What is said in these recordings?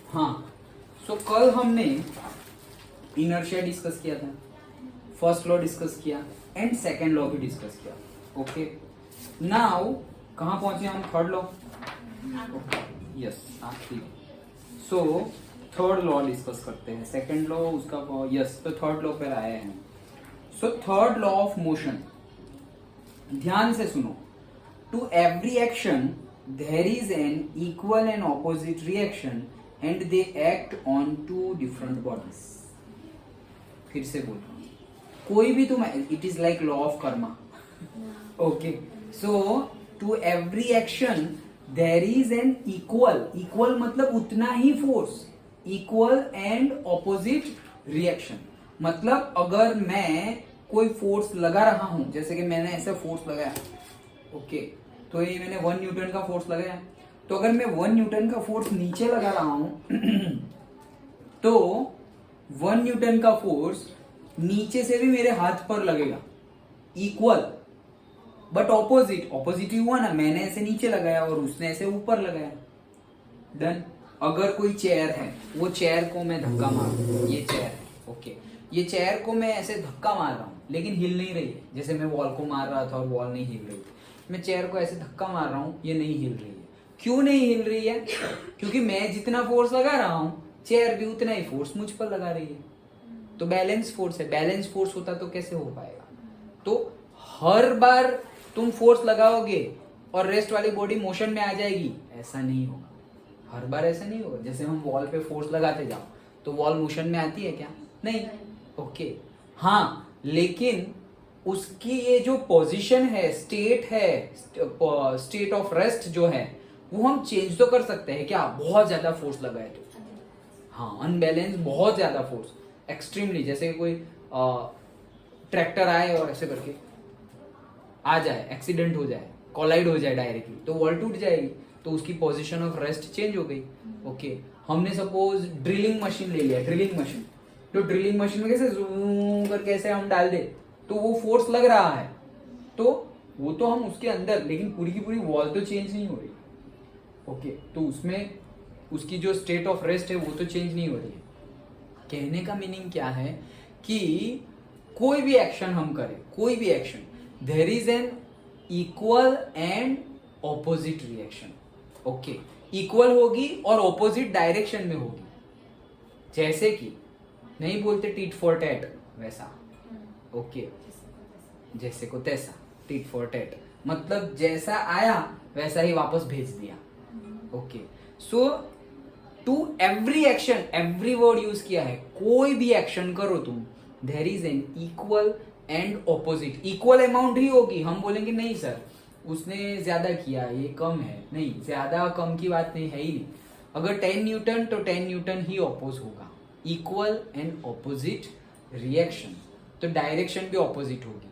हाँ, सो कल हमने इनर्शिया डिस्कस किया था, फर्स्ट लॉ डिस्कस किया एंड सेकेंड लॉ भी डिस्कस किया. ओके, नाउ कहाँ पहुंचे हम? Third law. यस, आखिरी. सो थर्ड लॉ डिस्कस करते हैं. सेकेंड लॉ उसका यस, तो थर्ड लॉ पर आए हैं. So third law of motion, ध्यान से सुनो. To every action there is an equal and opposite reaction and they act on two different bodies. फिर से बोल रहा हूँ, कोई भी तुम, it is like law of karma. Okay, so to every action there is an equal मतलब उतना ही force, equal and opposite reaction. मतलब अगर मैं कोई फोर्स लगा रहा हूं, जैसे कि मैंने ऐसा फोर्स लगाया, ओके, तो ये मैंने 1 न्यूटन का फोर्स लगाया. तो अगर मैं 1 न्यूटन का फोर्स नीचे लगा रहा हूं तो 1 न्यूटन का फोर्स नीचे से भी मेरे हाथ पर लगेगा, इक्वल बट ऑपोजिट ही हुआ ना. मैंने ऐसे नीचे लगाया और उसने ऐसे ऊपर लगाया. डन. अगर कोई चेयर है, वो चेयर को मैं धक्का मार रहा हूं, ये चेयर है, ओके, ये चेयर को मैं ऐसे धक्का मार रहा हूं लेकिन हिल नहीं रही है. जैसे मैं वॉल को मार रहा था और वॉल नहीं हिल रही थी, मैं चेयर को ऐसे धक्का मार रहा हूं, ये नहीं हिल रही है. क्यों नहीं हिल रही है? क्योंकि मैं जितना फोर्स लगा रहा हूं, चेयर भी उतना ही फोर्स मुझ पर लगा रही है. तो बैलेंस फोर्स है. बैलेंस फोर्स होता तो कैसे हो पाएगा? तो हर बार तुम फोर्स लगाओगे और रेस्ट वाली बॉडी मोशन में आ जाएगी, ऐसा नहीं होगा. हर बार ऐसा नहीं होगा. जैसे हम वॉल पे फोर्स लगाते जाओ तो वॉल मोशन में आती है क्या? नहीं. ओके, हाँ, लेकिन उसकी ये जो पोजीशन है, स्टेट ऑफ रेस्ट जो है, वो हम चेंज तो कर सकते हैं क्या? बहुत ज्यादा फोर्स लगाए तो. हाँ, अनबैलेंस, बहुत ज्यादा फोर्स, एक्सट्रीमली. जैसे कोई ट्रैक्टर आए और ऐसे करके आ जाए, एक्सीडेंट हो जाए, कोलाइड हो जाए डायरेक्टली, तो वॉल टूट जाएगी. तो उसकी पोजीशन ऑफ रेस्ट चेंज हो गई. ओके, हमने सपोज ड्रिलिंग मशीन ले लिया. ड्रिलिंग मशीन, तो ड्रिलिंग मशीन में कैसे जूम करके ऐसे हम डाल दे, तो वो फोर्स लग रहा है, तो वो तो हम उसके अंदर, लेकिन पूरी की पूरी वॉल तो चेंज नहीं हो रही. ओके, तो उसमें उसकी जो स्टेट ऑफ रेस्ट है वो तो चेंज नहीं हो रही है. कहने का मीनिंग क्या है कि कोई भी एक्शन हम करें, कोई भी action, there is an equal and opposite reaction. Okay, equal होगी और ऑपोजिट डायरेक्शन में होगी. जैसे कि नहीं बोलते टीट फॉर टैट, वैसा. ओके, जैसे को तैसा, टीट फॉर टैट, मतलब जैसा आया वैसा ही वापस भेज दिया. Okay, so to every action, every word use किया है. कोई भी एक्शन करो तुम, there is an equal and opposite. Equal amount ही होगी. हम बोलेंगे नहीं सर उसने ज्यादा किया, ये कम है. नहीं, ज्यादा कम की बात नहीं है ही नहीं. अगर 10 न्यूटन तो 10 न्यूटन ही ऑपोज होगा. इक्वल एंड ऑपोजिट रिएक्शन, तो डायरेक्शन भी ऑपोजिट होगी.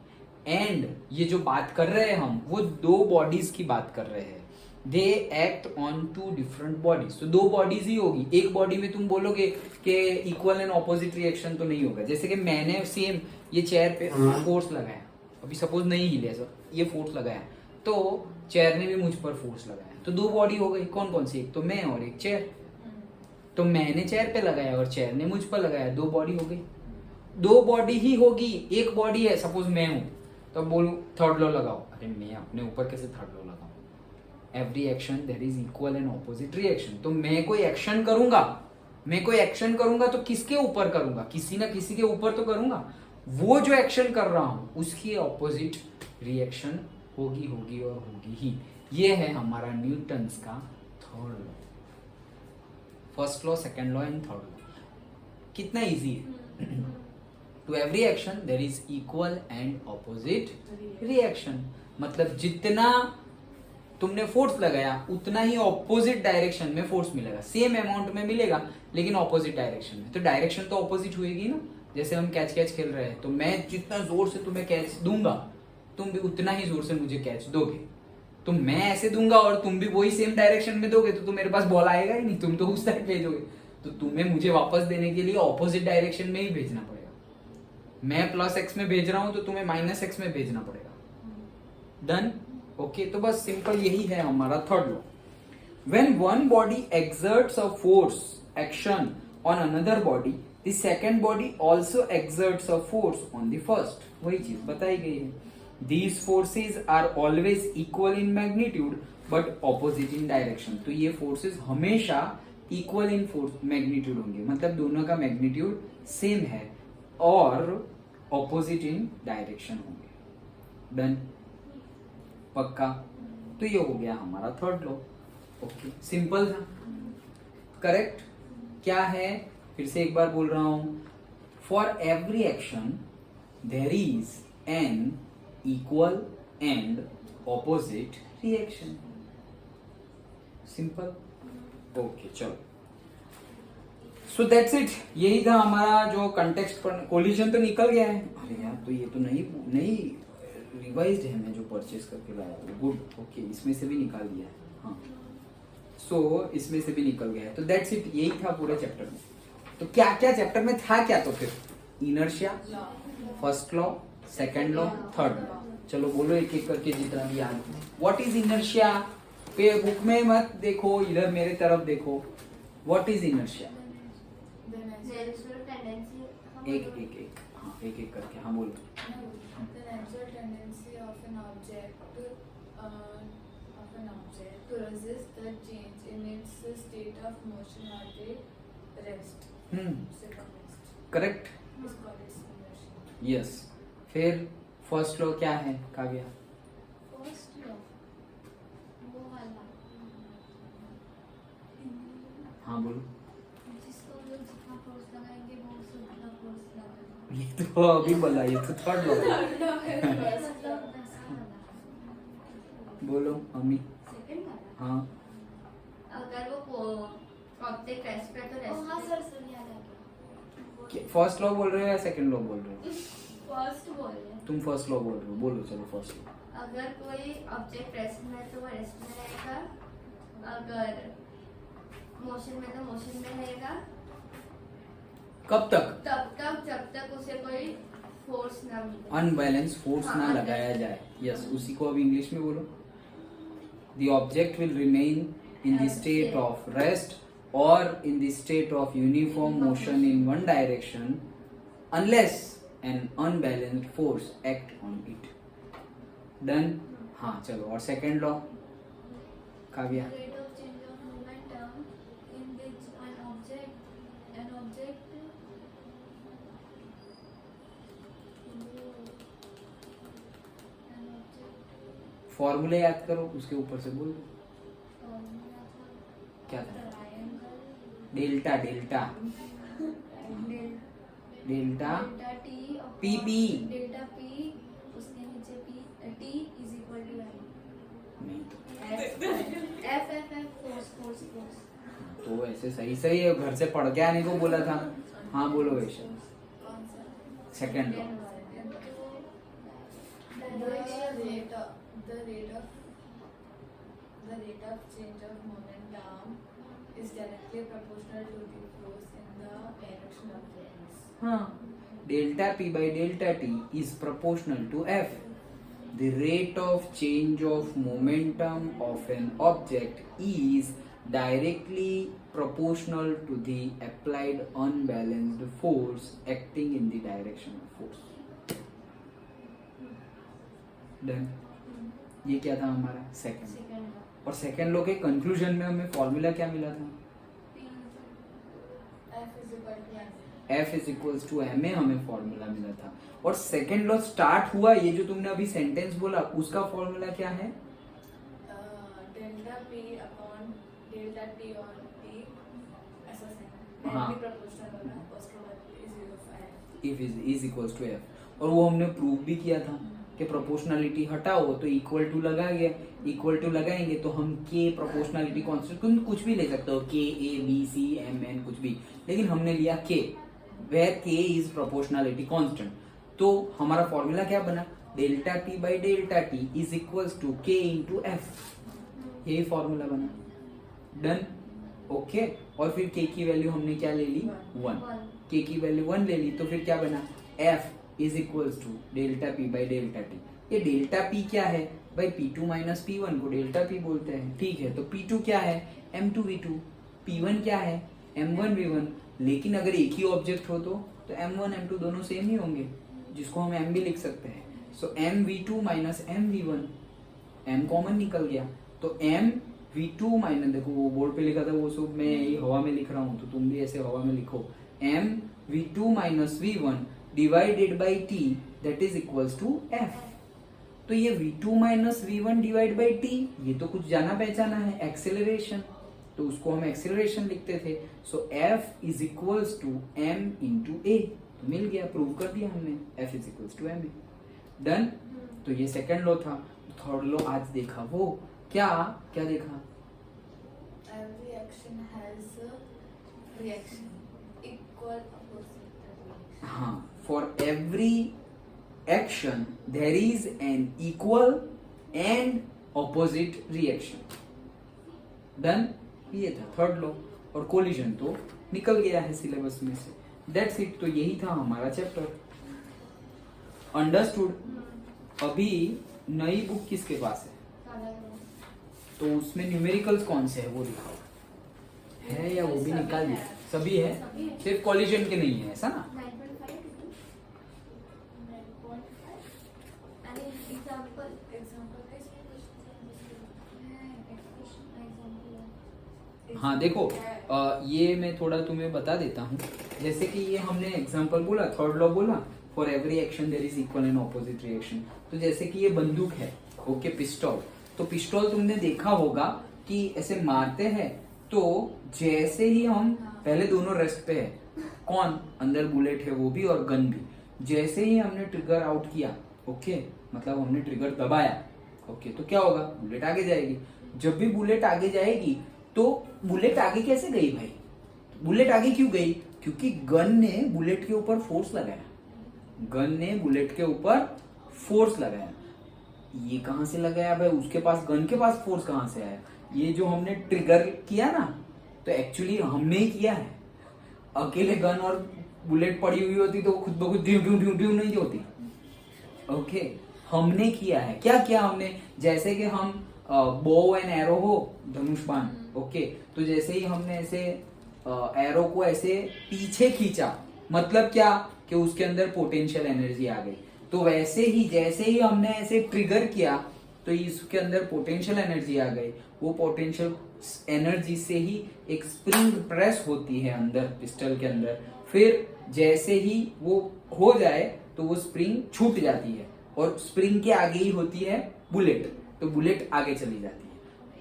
एंड ये जो बात कर रहे हैं हम, वो दो बॉडीज की बात कर रहे हैं. They act on two different bodies. तो दो बॉडीज ही होगी. एक बॉडी में तुम बोलोगे कि इक्वल एंड ऑपोजिट रिएक्शन तो नहीं होगा. जैसे कि मैंने सेम ये चेयर पे फोर्स लगाया, अभी सपोज नहीं हिले सर, ये फोर्स लगाया, तो चेयर ने भी मुझ पर फोर्स लगाया, तो दो बॉडी हो गई. कौन कौन सी? एक तो मैं और एक चेयर. तो मैंने चेयर पे लगाया और चेयर ने मुझ पर लगाया, दो बॉडी हो गई. दो बॉडी ही होगी. एक बॉडी है, सपोज मैं हूं, तो बोलूं थर्ड लॉ लगाओ. अरे मैं अपने ऊपर कैसे थर्ड लॉ लगाऊं? Every action there is equal and opposite reaction. तो मैं कोई एक्शन करूंगा तो किसके ऊपर करूंगा? किसी ना किसी के ऊपर तो करूंगा. वो जो एक्शन कर रहा हूं उसकी ऑपोजिट रिएक्शन होगी और होगी ही. ये है हमारा न्यूटन्स का third law. First law, second law and third law. कितना इजी है. To every action there is equal and opposite reaction. मतलब जितना तुमने फोर्स लगाया उतना ही ऑपोजिट डायरेक्शन में फोर्स मिलेगा. सेम अमाउंट में मिलेगा लेकिन ऑपोजिट डायरेक्शन में. तो डायरेक्शन तो ऑपोजिट हुएगी ना. जैसे हम कैच खेल रहे हैं, तो मैं जितना जोर से तुम्हें कैच दूंगा, तुम भी उतना ही जोर से मुझे कैच दोगे. तो मैं ऐसे दूंगा और तुम भी वही सेम डायरेक्शन में दोगे, तो मेरे पास बॉल आएगा ही नहीं. तुम तो उस साइड भेजोगे. तो तुम्हें मुझे वापस देने के लिए ऑपोजिट डायरेक्शन में ही भेजना पड़ेगा. मैं +x में भेज रहा हूं तो तुम्हें -x में भेजना पड़ेगा. डन. ओके, तो बस सिंपल यही है हमारा third law. When one body exerts a force action on another body, the second body also exerts a force on the first. वही चीज बताई गई है. These forces are always equal in magnitude but opposite in direction. तो ये forces हमेशा equal in magnitude होंगे, मतलब दोनों का magnitude same है और opposite in direction होंगे. Done? पक्का? तो ये हो गया हमारा थर्ड लॉ. ओके, सिंपल था. करेक्ट. क्या है, फिर से एक बार बोल रहा हूं. For every action there is an equal and opposite reaction. Simple. Okay, चलो. So that's it. यही था हमारा जो कंटेक्स्ट पर. कोलिजन तो निकल गया है. अरे यार, तो ये तो नहीं रिवाइज्ड है. मैं जो परचेज करके लाया वो. गुड. ओके, इसमें से भी निकाल दिया है. हाँ, सो इसमें से भी निकल गया है. तो दैट्स इट. यही था पूरे चैप्टर में. तो क्या क्या चैप्टर में था क्या? तो फिर inertia, first law, second law, third law. चलो बोलो एक एक करके जितना भी याद. What is inertia? पे बुक में मत देखो, इधर मेरे तरफ देखो. What is inertia? एक एक करके. हाँ बोलो. The natural tendency of an object to resist the change in its state of motion at a rest. Correct. Is called its inertia. Yes. फिर फर्स्ट लॉ क्या है काव्या? First law, वो वाला हाँ बोलो. जिसको लोग जितना फोर्स लगाएंगे वो उससे उतना फोर्स लगाएगा. ये तो अभी बोला. ये तो थर्ड लॉ है. मतलब वैसा वाला. बोलो अम्मी. Second वाला. हाँ. अगर वो ऑब्जेक्ट रेस्ट पे तो रेस्ट. हाँ सर याद आ गया. फर्स्ट लॉ बोल रहे हो या सेकंड लॉ बोल रहे हो? फर्स्ट बोल रहे हैं. तुम फर्स्ट लॉ बोल रहे हो. बोलो चलो फर्स्ट लॉ. अगर कोई ऑब्जेक्ट रेस्ट में है तो वो रेस्ट में रहेगा. अगर मोशन में तो मोशन में रहेगा. कब तक? तब तक जब तक उसे कोई फोर्स ना मिले. अनबैलेंस फोर्स ना हाँ, लगाया जाए. यस, उसी को अब इंग्लिश में बोलो. The object will remain in the state of rest or in the state of uniform motion in one direction unless an unbalanced force act on it. Done? हाँ चलो. और second law Kavya? Rate of change of momentum in which an object फॉर्मूले याद करो, उसके ऊपर से बोलो. क्या था? Delta. Delta T PP. Delta P उसके नीचे T is equal to I. नहीं तो F force. तो ऐसे सही है. घर से पढ़ के आने को बोला था. हाँ बोलो वैसे. कौन सा? Second law. The rate of change of momentum is directly proportional to the force in the direction of force. हाँ. Delta P by delta T is proportional to F. The rate of change of momentum of an object is directly proportional to the applied unbalanced force acting in the direction of force. Done. ये क्या था हमारा? Second. और second law के conclusion में हमें formula क्या मिला था? F is equals to ma हमें फॉर्मूला मिला था. और सेकंड लॉ स्टार्ट हुआ, ये जो तुमने अभी सेंटेंस बोला उसका फॉर्मूला क्या है? Delta P upon delta T और T ऐसा सेकंड. हाँ. प्रोपोर्शनल होना. उसके बाद If is equals to F. और वो हमने प्रूव भी किया था कि प्रोपोर्शनलिटी हटाओ तो इक्वल टू लगाएंगे. इक्वल टू लगाएंगे तो हम के प्रोपोर्शनलिटी कांस्टेंट तुम कुछ भी ले सकते हो. K A B C M N कुछ भी. लेकिन हमने लिया के, वेयर के इज प्रोपोर्शनलिटी कांस्टेंट. तो हमारा फॉर्मूला क्या बना? Delta P by delta T is equals to K into F. यही फॉर्मूला बना. डन. ओके. और फिर के की वैल्यू हमने क्या ले ली? 1. के की वैल्यू 1 ले ली तो फिर क्या बना? F is equals to delta P by delta T. ये डेल्टा पी क्या है भाई? P2 माइनस P1 को डेल्टा पी बोलते हैं. ठीक है, तो P2 क्या है? M2V2. P1 क्या है? M1V1। लेकिन अगर एक ही ऑब्जेक्ट हो तो M1 M2 दोनों सेम ही होंगे, जिसको हम M भी लिख सकते हैं। सो MV2 minus MV1, M common निकल गया, तो MV2 माइनस, देखो वो बोर्ड पे लिखा था वो सब मैं यही हवा में लिख रहा हूँ, तो तुम भी ऐसे हवा में लिखो, MV2 minus V1 divided by T that is equals to F। तो ये V2 minus V1 divide by T, ये तो कुछ जाना पहचाना है, एक्सेलरेशन, तो उसको हम एक्सेलरेशन लिखते थे। So F is equals to M into A, तो मिल गया, प्रूव कर दिया हमने, F is equals to M। Done. तो ये सेकंड लॉ था। थर्ड लॉ आज देखा, वो क्या क्या देखा? Every action has a reaction, equal opposite. हाँ, for every action there is an equal and opposite reaction. Done. ये था थर्ड लॉ, और कोलिजन तो निकल गया है सिलेबस में से। That's it. तो यही था हमारा चैप्टर। अंडरस्टूड। अभी नई बुक किसके पास है? तो उसमें न्यूमेरिकल्स कौन से है वो दिखाओ, है या वो भी निकाल दिया? सभी है, सिर्फ कोलिजन के नहीं है, ऐसा ना? 9.5 आणि example हाँ देखो, ये मैं थोड़ा तुम्हें बता देता हूँ। जैसे कि ये हमने एग्जांपल बोला, थर्ड लॉ बोला, for every action there is equal and opposite reaction. तो जैसे कि ये बंदूक है, ओके, पिस्टल, तो पिस्टल तुमने देखा होगा कि ऐसे मारते हैं, तो जैसे ही हम पहले दोनों रेस्ट पे है, कौन अंदर बुलेट है वो भी और गन भी, जैसे ही हमने ट्रिगर आउट किया, ओके, मतलब हमने ट्रिगर दबाया, ओके, तो क्या होगा? बुलेट आगे जाएगी। जब भी बुलेट आगे जाएगी तो बुलेट आगे कैसे गई भाई? बुलेट आगे क्यों गई? क्योंकि गन ने बुलेट के ऊपर फोर्स लगाया, गन ने बुलेट के ऊपर फोर्स लगाया। ये कहां से लगाया भाई? उसके पास, गन के पास फोर्स कहां से आया? ये जो हमने ट्रिगर किया ना, तो एक्चुअली हमने ही किया है। अकेले गन और बुलेट पड़ी हुई होती तो खुद ब खुद ड्यू ड्यू ड्यू ड्यू नहीं होती, ओके, हमने किया है। क्या किया हमने? जैसे कि हम बो एंड एरो हो, धनुष बाण, ओके, तो जैसे ही हमने ऐसे एरो को ऐसे पीछे खींचा, मतलब क्या कि उसके अंदर पोटेंशियल एनर्जी आ गई। तो वैसे ही जैसे ही हमने ऐसे ट्रिगर किया तो इसके अंदर पोटेंशियल एनर्जी आ गई। वो पोटेंशियल एनर्जी से ही एक स्प्रिंग प्रेस होती है अंदर पिस्टल के अंदर, फिर जैसे ही वो हो जाए तो वो स्प्रिंग छूट जाती है, और स्प्रिंग के आगे ही होती है बुलेट, तो बुलेट आगे चली जाती है।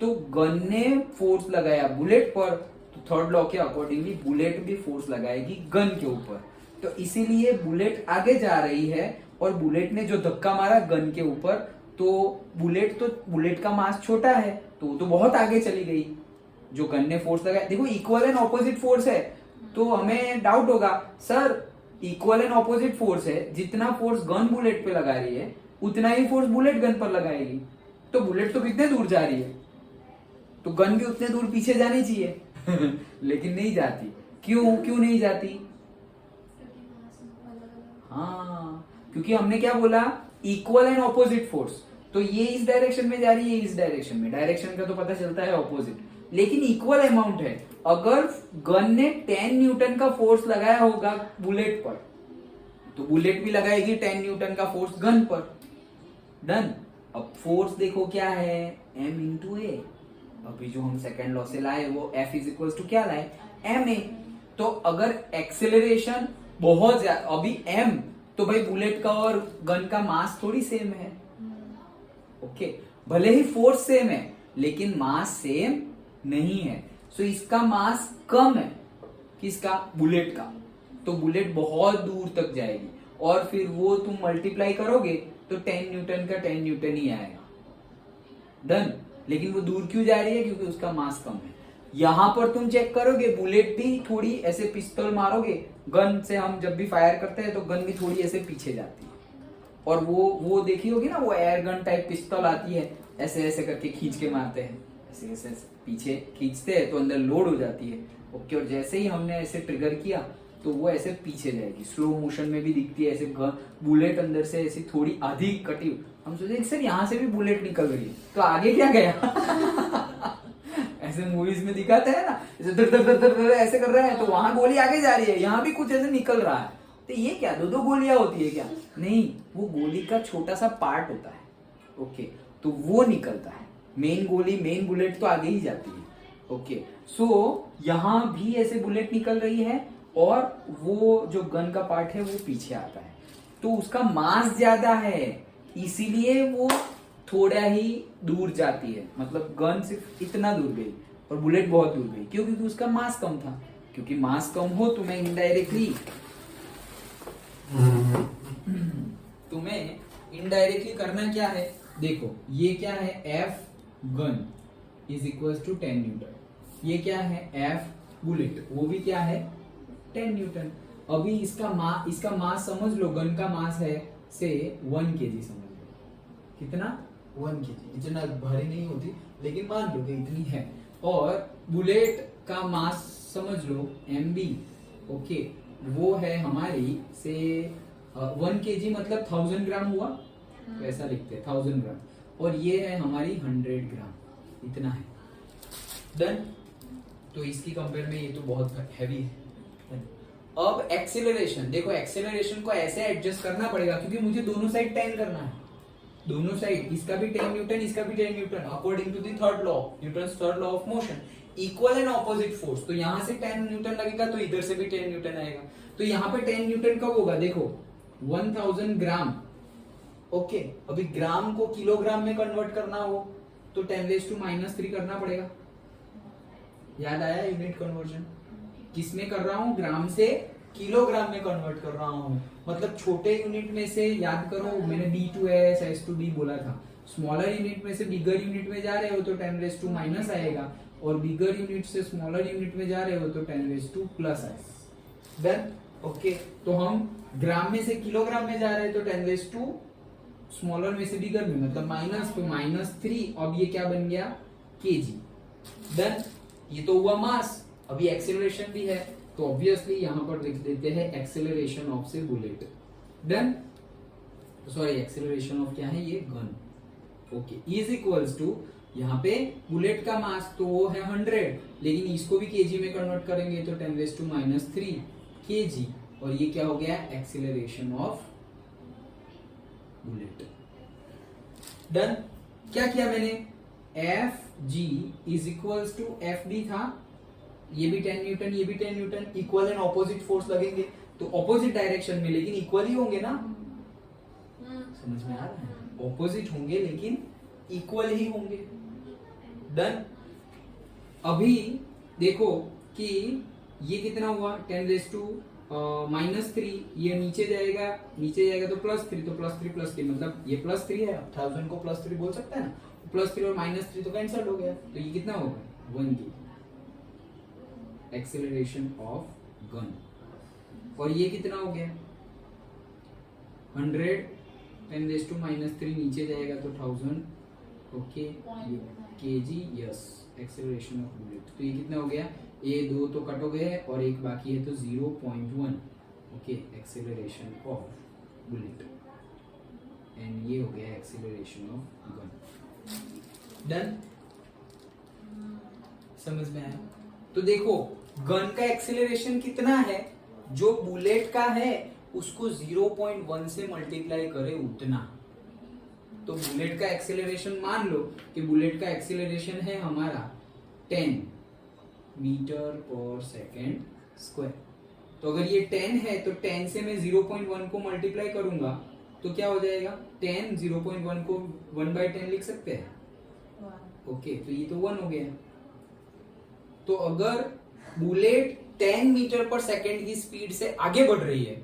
तो गन ने फोर्स लगाया बुलेट पर, तो थर्ड लॉ के अकॉर्डिंगली बुलेट भी फोर्स लगाएगी गन के ऊपर। तो इसीलिए बुलेट आगे जा रही है, और बुलेट ने जो धक्का मारा गन के ऊपर, तो बुलेट का मास छोटा है, तो वो तो बहुत आगे चली गई। जो गन ने फोर्स लगाया, देखो इक्वल एंड ऑपोजिट फोर्स है, तो हमें डाउट होगा, sir equal and opposite force है, जितना फोर्स गन बुलेट पे लगा रही है उतना ही फोर्स बुलेट गन पर लगाएगी, तो बुलेट तो कितने दूर जा रही है, तो गन भी उतने दूर पीछे जानी चाहिए लेकिन नहीं जाती। क्यों नहीं जाती? हाँ, क्योंकि हमने क्या बोला, इक्वल एंड ऑपोजिट फोर्स, तो ये इस डायरेक्शन में जा रही है, इस डायरेक्शन में, डायरेक्शन का तो पता चलता है ऑपोजिट, लेकिन इक्वल अमाउंट है। अगर गन ने 10 न्यूटन का फोर्स लगाया होगा बुलेट पर, तो बुलेट भी लगाएगी 10 न्यूटन का फोर्स गन पर। डन। अब फोर्स देखो क्या है, m इंटू ए। अभी जो हम सेकेंड लॉ से लाए वो F इज इक्वल टू क्या लाए, ma। तो अगर एक्सेलरेशन बहुत ज्यादा, अभी m, तो भाई बुलेट का और गन का मास थोड़ी सेम है, ओके, भले ही फोर्स सेम है लेकिन मास सेम नहीं है। सो इसका मास कम है, किसका? बुलेट का, तो बुलेट बहुत दूर तक जाएगी, और फिर वो तुम मल्टीप्लाई करोगे तो 10 न्यूटन का 10 न्यूटन ही आएगा। डन। लेकिन वो दूर क्यों जा रही है? क्योंकि उसका मास कम है। यहां पर तुम चेक करोगे, बुलेट भी थोड़ी ऐसे पिस्तौल मारोगे, गन से हम जब भी फायर करते हैं तो गन भी थोड़ी ऐसे पीछे जाती है, और वो देखी होगी ना, वो एयर गन टाइप पिस्तौल आती है, ऐसे ऐसे करके खींच के मारते हैं, ऐसे ऐसे पीछे खींचते हैं तो अंदर लोड हो जाती है, ओके, और जैसे ही हमने ऐसे ट्रिगर किया तो वो ऐसे पीछे जाएगी, स्लो मोशन में भी दिखती है ऐसे बुलेट अंदर से ऐसी थोड़ी आधी कटी। हम सोचे सर यहाँ से भी बुलेट निकल रही है, तो आगे क्या गया ऐसे मूवीज में दिखाते हैं ना, ऐसे धर धर धर धर ऐसे कर रहा है, वहां गोली आगे जा रही है, यहाँ भी कुछ ऐसे निकल रहा है, तो ये क्या दो दो गोलियां होती है क्या? नहीं, वो गोली का छोटा सा पार्ट होता है, ओके, तो वो निकलता है। मेन गोली, मेन बुलेट तो आगे ही जाती है, ओके। सो यहाँ भी ऐसे बुलेट निकल रही है और वो जो गन का पार्ट है वो पीछे आता है, तो उसका मास ज्यादा है, इसीलिए वो थोड़ा ही दूर जाती है, मतलब गन सिर्फ इतना दूर गई और बुलेट बहुत दूर गई। क्यों? क्योंकि उसका मास कम था। क्योंकि मास कम हो तो मैं इनडायरेक्टली तुम्हें इनडायरेक्टली करना क्या है, देखो ये क्या है, F gun is equal to 10 newton, ये क्या है, एफ बुलेट, वो भी क्या है 10 न्यूटन। अभी इसका मास समझ लो, गन का मास है से 1 kg समझ लो, कितना 1 kg, इतना भारी नहीं होती लेकिन मान लो कि इतनी है। और बुलेट का मास समझ लो mb, ओके, वो है हमारी से 1 kg मतलब 1000 ग्राम हुआ, तो ऐसा लिखते हैं 1000 ग्राम, और ये है हमारी 100 ग्राम, इतना है। डन। तो इसकी कंपेयर में ये तो बहुत हैवी है। अब एक्सेलरेशन, देखो एक्सेलरेशन को ऐसे एडजस्ट करना पड़ेगा क्योंकि मुझे दोनों साइड 10 करना है, दोनों साइड, इसका भी 10 न्यूटन, इसका भी 10 newton, according to the third law, Newton's third law of motion, equal and opposite force. तो यहां से 10 न्यूटन लगेगा तो इधर से भी 10 न्यूटन आएगा। तो यहाँ पे 10 न्यूटन कब होगा, देखो 1000 ग्राम, ओके। अभी ग्राम को किलोग्राम में कन्वर्ट करना हो तो 10⁻³ करना पड़ेगा। याद आया यूनिट कन्वर्जन? किसमें कर रहा हूं, ग्राम से किलोग्राम में कन्वर्ट कर रहा हूं, मतलब छोटे यूनिट में से, याद करो मैंने D2S S2D बोला था, स्मॉलर यूनिट में से बिगर यूनिट में जा रहे हो तो 10⁻⁻ आएगा, और बिगर यूनिट से स्मॉलर यूनिट में जा रहे हो तो 10⁻+ आएगा। Done, okay. तो हम ग्राम में से किलोग्राम में जा रहे हैं तो 10⁻, स्मॉलर में से बिगर में मतलब माइनस, तो -3, अब ये क्या बन गया kg। डन, ये तो हुआ मास। अभी एक्सेलरेशन भी है तो ऑब्वियसली यहां पर लिख देते हैं एक्सेलरेशन ऑफ से bullet. Done, sorry acceleration of क्या है, ये gun, okay, is equals to, यहाँ पे बुलेट का मास तो वो है 100, लेकिन इसको भी केजी में कन्वर्ट करेंगे तो 10⁻³ kg, और ये क्या हो गया, एक्सेलरेशन ऑफ बुलेट। डन, क्या किया मैंने, F G is equals to F D था, ये भी 10 न्यूटन, ये भी 10 newton, equal and opposite force लगेंगे तो ऑपोजिट डायरेक्शन में, लेकिन इक्वल ही होंगे ना, समझ में आ रहा है, ऑपोजिट होंगे लेकिन इक्वल ही होंगे। डन, अभी देखो कि ये कितना हुआ, 10⁻⁻3, ये नीचे जाएगा तो +3, तो +3 मतलब ये +3 है, 1000 को +3 बोल सकते हैं ना, +3 और -3 तो कैंसिल हो गया, तो ये कितना होगा 1 kg एक्सेलरेशन ऑफ गन। और ये कितना हो गया 100, 10⁻³ नीचे जाएगा तो 1000, okay, kg, yes, acceleration of bullet. तो ये कितना हो गया, ये 2 तो कट हो गए और एक बाकी है तो 0.1, okay, acceleration of bullet, and ये हो गया एक्सेलरेशन ऑफ गन। डन, समझ में आया? तो देखो गन का एक्सेलरेशन कितना है, जो बुलेट का है उसको 0.1 से मल्टीप्लाई करे उतना। तो बुलेट का एक्सेलरेशन, मान लो कि बुलेट का एक्सेलरेशन है हमारा 10 मीटर पर सेकेंड स्क्वायर, तो अगर ये 10 है तो 10 से मैं 0.1 को मल्टीप्लाई करूंगा तो क्या हो जाएगा, 10 0.1 को 1/10 लिख सकते हैं, ओके, तो ये तो 1 हो गया। तो अगर बुलेट 10 मीटर पर सेकेंड की स्पीड से आगे बढ़ रही है,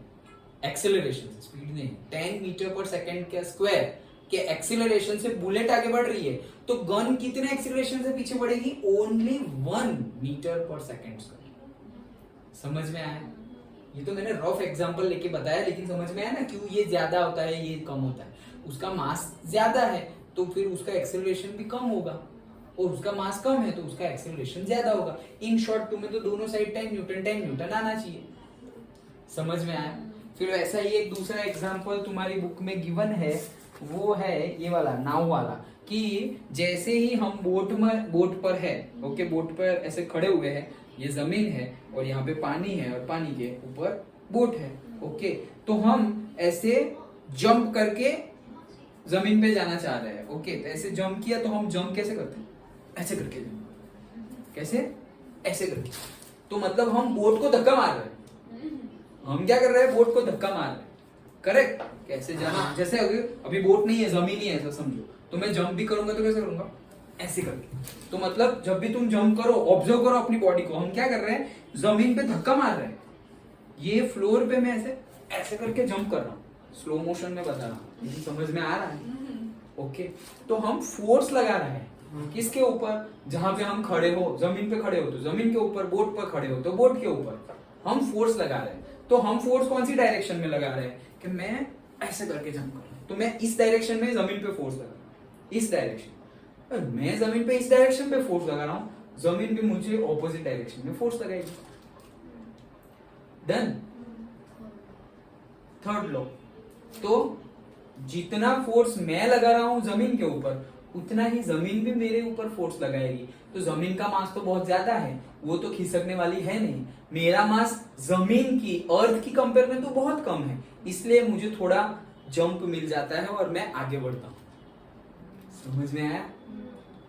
एक्सेलरेशन से, स्पीड नहीं, 10 मीटर पर सेकेंड के स्क्वायर के एक्सेलरेशन से बुलेट आगे बढ़ रही है, तो गन कितने एक्सेलरेशन से पीछे बढ़ेगी, only 1 metre per second square. समझ में आया? ये तो मैंने रफ एग्जांपल लेके बताया, लेकिन समझ में आया ना क्यों ये ज्यादा होता है ये कम होता है। उसका मास ज्यादा है तो फिर उसका एक्सेलरेशन भी कम होगा, और उसका मास कम है तो उसका एक्सेलरेशन ज्यादा होगा। इन शॉर्ट तुम्हें तो दोनों साइड 10 न्यूटन आना चाहिए। समझ में आया? फिर ऐसा ही एक दूसरा एग्जांपल तुम्हारी बुक में गिवन है, वो है ये वाला नाव वाला, कि जैसे ही हम बोट पर है, ओके, बोट पर ऐसे खड़े हुए हैं ये जमीन है और यहाँ पे पानी है और पानी के ऊपर बोट है। ओके, तो हम ऐसे जंप करके जमीन पे जाना चाह रहे हैं। ओके, तो ऐसे जंप किया तो हम जंप कैसे करते हैं? ऐसे करके जंप। कैसे? ऐसे करके। तो मतलब हम बोट को धक्का मार रहे हैं। हम क्या कर रहे हैं? बोट को धक्का मार रहे हैं। करेक्ट? कैसे जाना? जैसे अभी बोट नहीं है, जमीन ही है, ऐसा समझो। तो मैं जंप भी करूंगा तो कैसे करूंगा? ऐसे करके। तो मतलब जब भी तुम जंप करो, ऑब्जर्व करो अपनी बॉडी को। हम क्या कर रहे हैं? जमीन पे धक्का मार रहे हैं। ये फ्लोर पे मैं ऐसे ऐसे करके जंप कर रहा हूँ, स्लो मोशन में बता रहा हूँ। ये समझ में आ रहा है? ओके, तो हम फोर्स लगा रहे हैं किसके ऊपर? जहां पे हम खड़े हो, जमीन पे खड़े हो तो जमीन के ऊपर, बोट पर खड़े हो तो बोट के ऊपर हम फोर्स लगा रहे हैं। तो हम फोर्स कौन सी डायरेक्शन में लगा रहे हैं? कि मैं ऐसे करके जंप कर रहा हूं, तो मैं इस डायरेक्शन में जमीन पे फोर्स लगा रहा हूं, इस डायरेक्शन। मैं जमीन पे इस डायरेक्शन पे फोर्स लगा रहा हूं, जमीन भी मुझे ऑपोजिट डायरेक्शन में फोर्स लगाएगी। डन। थर्ड लॉ, तो जितना फोर्स मैं लगा रहा हूं जमीन के ऊपर, उतना ही जमीन भी मेरे ऊपर फोर्स लगाएगी। तो जमीन का मास तो बहुत ज्यादा है, वो तो खिसकने वाली है नहीं। मेरा मास जमीन की, अर्थ की कंपेयर में तो बहुत कम है, इसलिए मुझे थोड़ा जंप मिल जाता है और मैं आगे बढ़ता हूं। समझ में आया?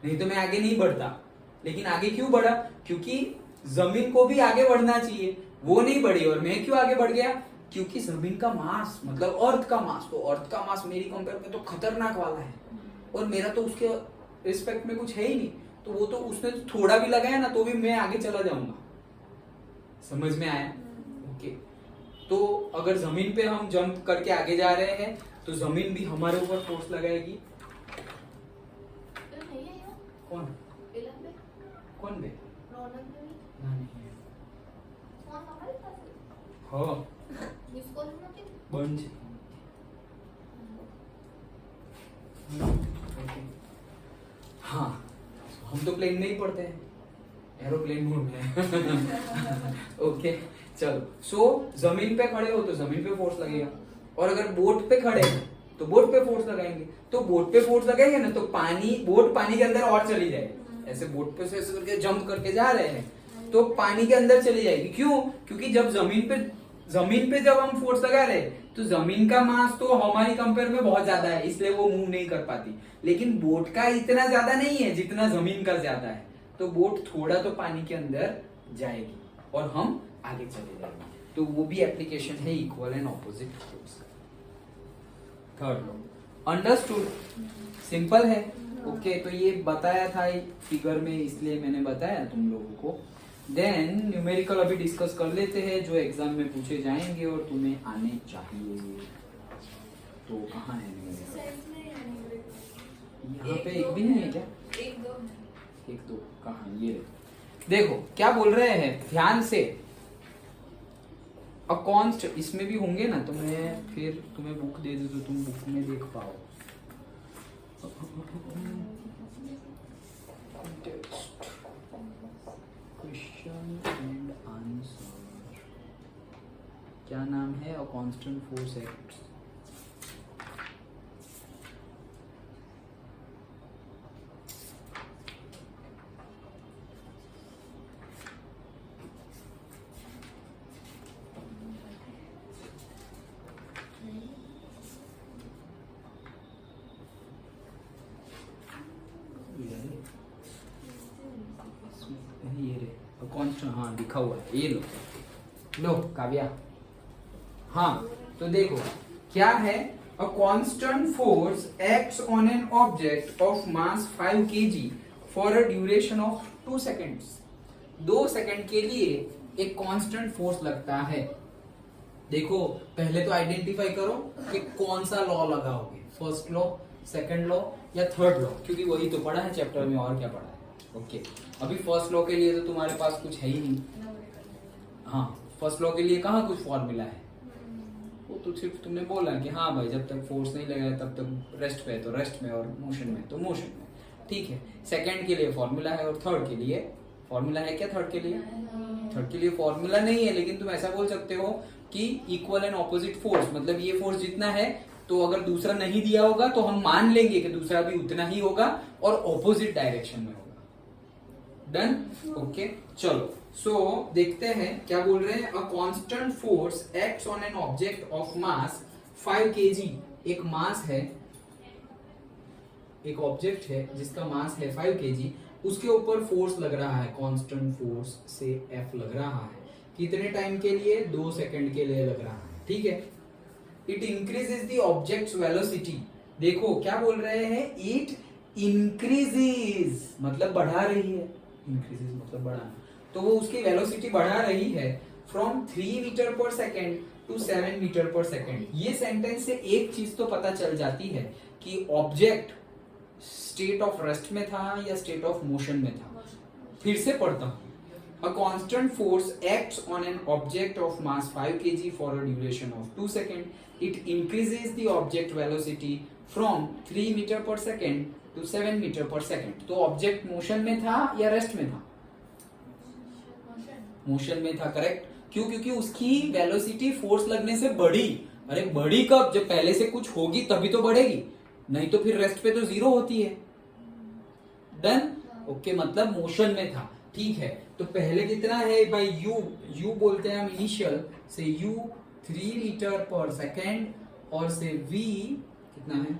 नहीं तो मैं आगे नहीं बढ़ता। लेकिन आगे क्यों बढ़ा? क्योंकि जमीन को भी आगे बढ़ना चाहिए, वो नहीं बढ़ी और मैं क्यों आगे बढ़ गया? क्योंकि जमीन का मास मतलब अर्थ का मास, तो अर्थ का मास मेरी कंपेयर में तो खतरनाक वाला है और मेरा तो उसके रिस्पेक्ट में कुछ है ही नहीं। तो वो तो उसने थोड़ा भी लगाया ना तो भी मैं आगे चला जाऊंगा। समझ में आया? ओके, तो अगर जमीन पे हम जंप करके आगे जा रहे हैं तो जमीन भी हमारे ऊपर फोर्स लगाएगी। कौन? कौन बे? हाँ, बन जी। हाँ, हम तो प्लेन में ही पढ़ते हैं, एरोप्लेन मोड में। ओके, चलो। सो जमीन पे खड़े हो तो जमीन पे फोर्स लगेगा, और अगर बोट पे खड़े हैं तो बोट पे फोर्स लगाएंगे। तो बोट पे फोर्स लगाएंगे ना तो बोट पानी के अंदर और चली जाएगी। ऐसे बोट पे से ऐसे करके जंप करके जा रहे हैं तो पानी के अंदर चली जाएगी। क्यों? क्योंकि जब जमीन पे जब हम फोर्स लगा रहे तो जमीन का मास तो हमारी कंपेयर में बहुत ज्यादा है, इसलिए वो मूव नहीं कर पाती। लेकिन बोट का इतना ज्यादा नहीं है जितना जमीन का ज्यादा है, तो बोट थोड़ा तो पानी के अंदर जाएगी और हम आगे चले जाएंगे। तो वो भी एप्लीकेशन है equal and opposite force. Third law, understood? Simple है। ओके, तो ये बताया था फिगर में, इसलिए मैंने बताया तुम लोगों को। देन न्यूमेरिकल अभी डिस्कस कर लेते हैं जो एग्जाम में पूछे जाएंगे और तुम्हें आने चाहिए। तो कहाँ है न्यूमेरिकल? यहाँ पे एक भी नहीं है क्या? एक दो कहाँ? ये देखो क्या बोल रहे हैं, ध्यान से। अ कांस्टेंट, इसमें भी होंगे ना, तो मैं फिर तुम्हें बुक दे दूं तो तुम बुक में देख पाओ। क्वेश्चन एंड आंसर, क्या नाम है? A constant force acts. ये रे कांस्टेंट, हाँ लिखा हुआ है, ये लो काव्या। हाँ, तो देखो क्या है, a constant force acts on an object of mass 5 kg for a duration of 2 seconds। 2 second के लिए एक कांस्टेंट फोर्स लगता है। देखो पहले तो आइडेंटिफाई करो कि कौन सा लॉ लगाओगे, फर्स्ट लॉ, सेकंड लॉ या थर्ड लॉ, क्योंकि वही तो पढ़ा है चैप्टर में, और क्या पढ़ा है। ओके, अभी फर्स्ट लॉ के लिए तो तुम्हारे पास कुछ है ही नहीं। हाँ, फर्स्ट लॉ के लिए कहाँ कुछ फॉर्मूला है? वो तो सिर्फ तुमने बोला कि हाँ भाई जब तक फोर्स नहीं लगाया तब तक रेस्ट पे है तो रेस्ट में, और मोशन में तो मोशन में। ठीक है, सेकंड के लिए फॉर्मूला है और थर्ड के लिए फॉर्मूला है क्या? थर्ड के लिए फॉर्मूला नहीं है, लेकिन तुम ऐसा बोल सकते हो कि इक्वल एंड ऑपोजिट फोर्स, मतलब ये फोर्स जितना है तो अगर दूसरा नहीं दिया होगा तो हम मान लेंगे कि दूसरा भी उतना ही होगा और ऑपोजिट डायरेक्शन में होगा। डन? ओके, चलो सो देखते हैं क्या बोल रहे हैं. A constant force acts on an object of mass 5 kg. एक मास है, एक ऑब्जेक्ट है जिसका मास है 5 kg. उसके ऊपर फोर्स लग रहा है, कांस्टेंट फोर्स से F लग रहा है. कितने टाइम के लिए? 2 सेकंड के लिए लग रहा है. ठीक है. It increases the objects velocity. देखो क्या बोल रहे हैं, इट इंक्रीजेस मतलब बढ़ा रही है, इंक्रीजेस मतलब बढ़ाना. तो वो उसकी वेलोसिटी बढ़ा रही है from 3 metre per second to 7 metre per second. ये सेंटेंस से एक चीज तो पता चल जाती है कि ऑब्जेक्ट स्टेट ऑफ रेस्ट में था या स्टेट ऑफ मोशन में था. फिर से पढ़ता हूं. A constant force acts on an object of mass 5 kg for a duration of 2 seconds. It increases the object velocity from 3 meter per second to 7 meter per second. तो object motion में था या रेस्ट में था? Motion में था. Correct. क्यों? क्योंकि उसकी वेलोसिटी फोर्स लगने से बढ़ी. अरे बढ़ी कब? जब पहले से कुछ होगी तभी तो बढ़ेगी, नहीं तो फिर रेस्ट पे तो जीरो होती है. डन. ओके, मतलब मोशन में था. ठीक है. तो पहले कितना है भाई? यू बोलते हैं हम इनिशियल से यू 3 मीटर पर सेकेंड और से वी कितना है?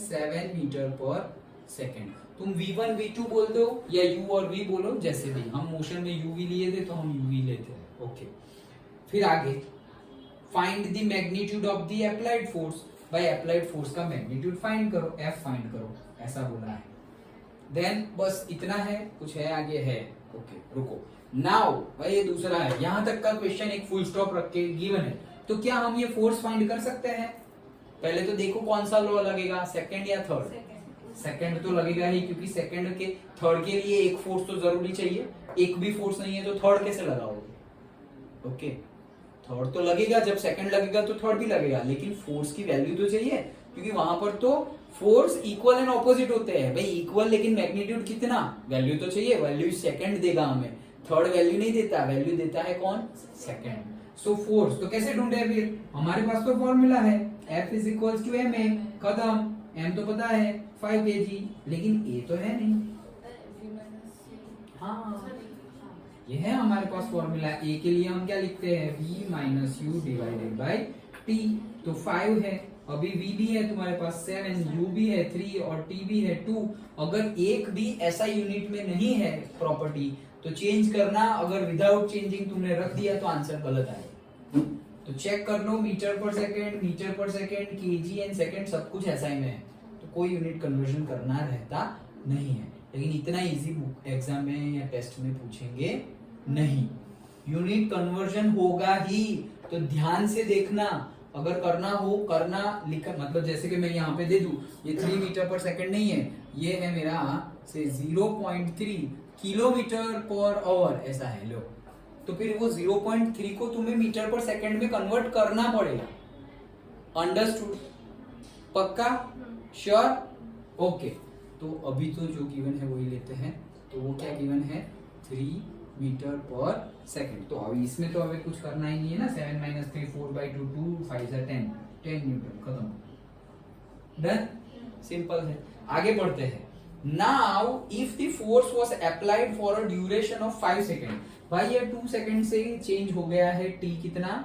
7 मीटर पर सेकेंड. तुम v1 v2 बोल दो या u और v बोलो, जैसे भी. हम मोशन में uv लिए थे तो हम uv लेते हैं. ओके. फिर आगे find the magnitude of the applied force. भाई अप्लाइड फोर्स का मैग्नीट्यूड फाइंड करो, f फाइंड करो, ऐसा बोला है. देन बस इतना है, कुछ है आगे? है. ओके रुको. नाउ भाई ये दूसरा है, यहां तक का क्वेश्चन एक फुल स्टॉप रख के गिवन है. तो क्या हम ये फोर्स फाइंड कर सकते हैं? पहले तो देखो कौन सा लॉ लगेगा, सेकंड या थर्ड? सेकंड तो लगेगा ही, क्योंकि सेकंड के थर्ड के लिए एक फोर्स तो जरूरी चाहिए. एक भी फोर्स नहीं है तो थर्ड कैसे लगाओगे? ओके. थर्ड तो लगेगा, जब सेकंड लगेगा तो थर्ड भी लगेगा, लेकिन फोर्स की वैल्यू तो चाहिए, क्योंकि वहां पर तो फोर्स इक्वल एंड ऑपोजिट होते हैं. भाई इक्वल लेकिन मैग्नीट्यूड कितना? वैल्यू तो चाहिए. वैल्यू सेकंड देगा हमें, थर्ड वैल्यू नहीं देता. वैल्यू देता है कौन? सेकंड. सो फोर्स तो कैसे ढूंढे? फिर हमारे पास तो फॉर्मूला है F is equal to M A. खत्म. M तो पता है 5 kg, लेकिन A तो है नहीं. हाँ ये है हमारे पास फॉर्मूला. A के लिए हम क्या लिखते हैं? V minus you divided by T. तो 5 है, अभी V भी है तुम्हारे पास 7, U भी है 3 और T भी है 2. अगर एक भी ऐसा यूनिट में नहीं है प्रॉपर्टी तो चेंज करना. अगर विदाउट चेंजिंग तुमने रख दिया तो आंसर गलत आएगा. तो चेक कर लो, metre per second, KG and second सब कुछ ऐसा ही में है, तो कोई यूनिट कन्वर्जन करना रहता नहीं है. लेकिन इतना इजी एग्जाम में या टेस्ट में पूछेंगे नहीं. यूनिट कन्वर्जन होगा ही, तो ध्यान से देखना. अगर करना हो करना लिखा, मतलब जैसे कि मैं यहाँ पे दे दूं, ये 3 मीटर पर सेकेंड नहीं है, ये है मेरा से 0.3 किलोमीटर पर आवर ऐसा है. लो, तो फिर वो 0.3 को तुम्हें मीटर पर सेकेंड में कन्वर्ट करना पड़ेगा. अंडरस्टूड? पक्का? श्योर? ओके. तो अभी तो जो गिवन है वही लेते हैं. तो वो क्या गिवन है? 3 मीटर पर सेकेंड. तो अभी इसमें तो अभी कुछ करना ही नहीं है ना. 7 माइनस 3 4/2 2 5 10 न्यूटन. खत्म. डन. सिंपल है. आगे बढ़ते हैं. Now if the force was applied for a duration of 5 second. भाई ये 2 सेकेंड से चेंज हो गया है t कितना?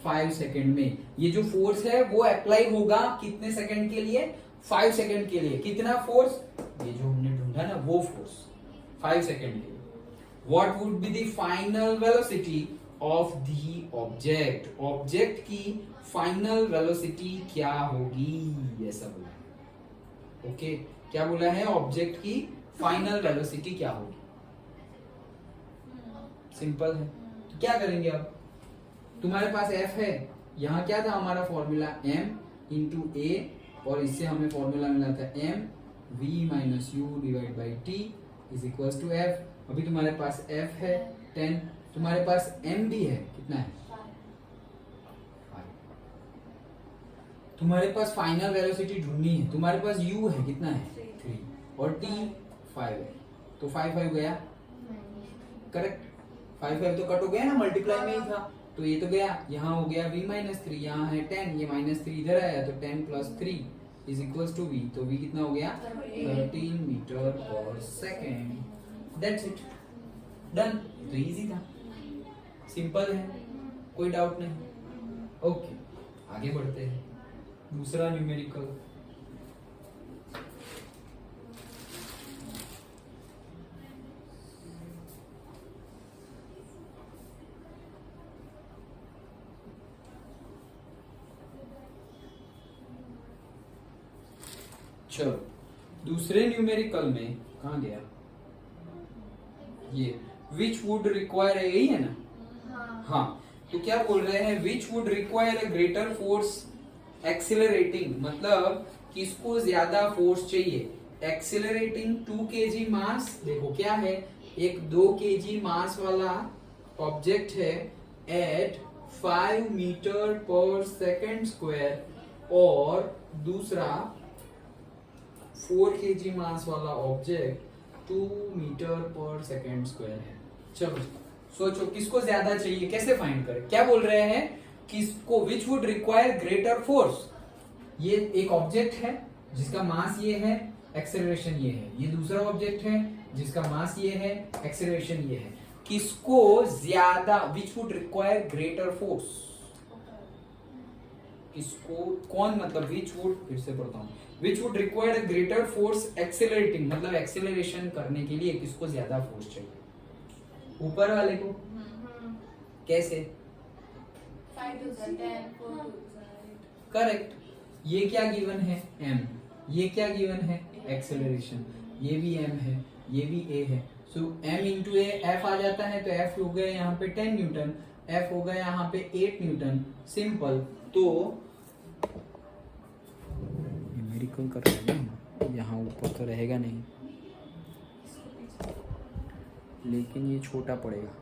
5 सेकेंड में. ये जो फोर्स है वो अप्लाई होगा कितने सेकेंड के लिए? 5 सेकेंड के लिए. कितना फोर्स? ये जो हमने ढूंढा ना वो फोर्स 5 सेकेंड के लिए. What would be the final velocity of the object? Object की फाइनल वेलोसिटी क्या होगी? ऐसा बोला. ओके. क्या बोला है? ऑब्जेक्ट की फाइनल वेलोसिटी क्या होगी? सिंपल है. तो क्या करेंगे अब? तुम्हारे पास F है, यहाँ क्या था हमारा फॉर्मूला? M इंटू A, और इससे हमें फॉर्मूला मिला था M V minus U divide by T is equal to F. अभी तुम्हारे पास F है 10, तुम्हारे पास M भी है, कितना है? 5. तुम्हारे पास फाइनल वेलोसिटी ढूंढनी है. तुम्हारे पास U है, कितना है? 3 और T 5 है. तो 5 गया. करेक्ट. 5 तो कट हो गया ना, मल्टीप्लाई में ही था. तो ये तो गया, यहाँ हो गया v माइनस 3, यहाँ है 10, ये माइनस 3 इधर आया तो 10 plus 3 is equal to v. तो v कितना हो गया? 13 metre per second. That's it. Done. तो इजी था, सिंपल है, कोई डाउट नहीं। ओके, आगे बढ़ते हैं। दूसरा न्यूमेरिकल। चलो दूसरे न्यूमेरिकल में कहाँ गया ये, विच वुड रिक्वायर, यही है ना? हाँ हाँ, तो क्या बोल रहे हैं, which would require a greater force accelerating, मतलब किसको ज्यादा फोर्स चाहिए। एक्सिलरेटिंग 2 kg मास, देखो क्या है, एक 2 kg मास वाला ऑब्जेक्ट है eight 5 metre per second square, और दूसरा 4 kg मास वाला object 2 metre per second square है। चलो सोचो किसको ज्यादा चाहिए, कैसे फाइंड करें। क्या बोल रहे हैं, किसको, which would require greater force. ये एक ऑब्जेक्ट है जिसका मास ये है, एक्सेलरेशन ये है, ये दूसरा ऑब्जेक्ट है जिसका मास ये है, एक्सेलरेशन ये है, किसको ज्यादा, which would require greater force, किसको, कौन, मतलब विच वुड, फिर से पढ़ता हूं, which would require greater force accelerating, मतलब एक्सेलरेशन करने के लिए किसको ज्यादा फोर्स चाहिए, ऊपर वाले को। कैसे? 5 to the 10, 4 to the 8. Correct, ये क्या गिवन है, m, ये क्या गिवन है, एक्सेलरेशन, ये भी m है, ये भी a है, सो m इंटू a, f आ जाता है, तो f हो गया यहाँ पे 10 न्यूटन, f हो गया यहाँ पे 8 न्यूटन, सिंपल। तो न्यूमेरिकल कर रहे हैं ना, यहाँ ऊपर तो रहेगा नहीं, लेकिन ये छोटा पड़ेगा।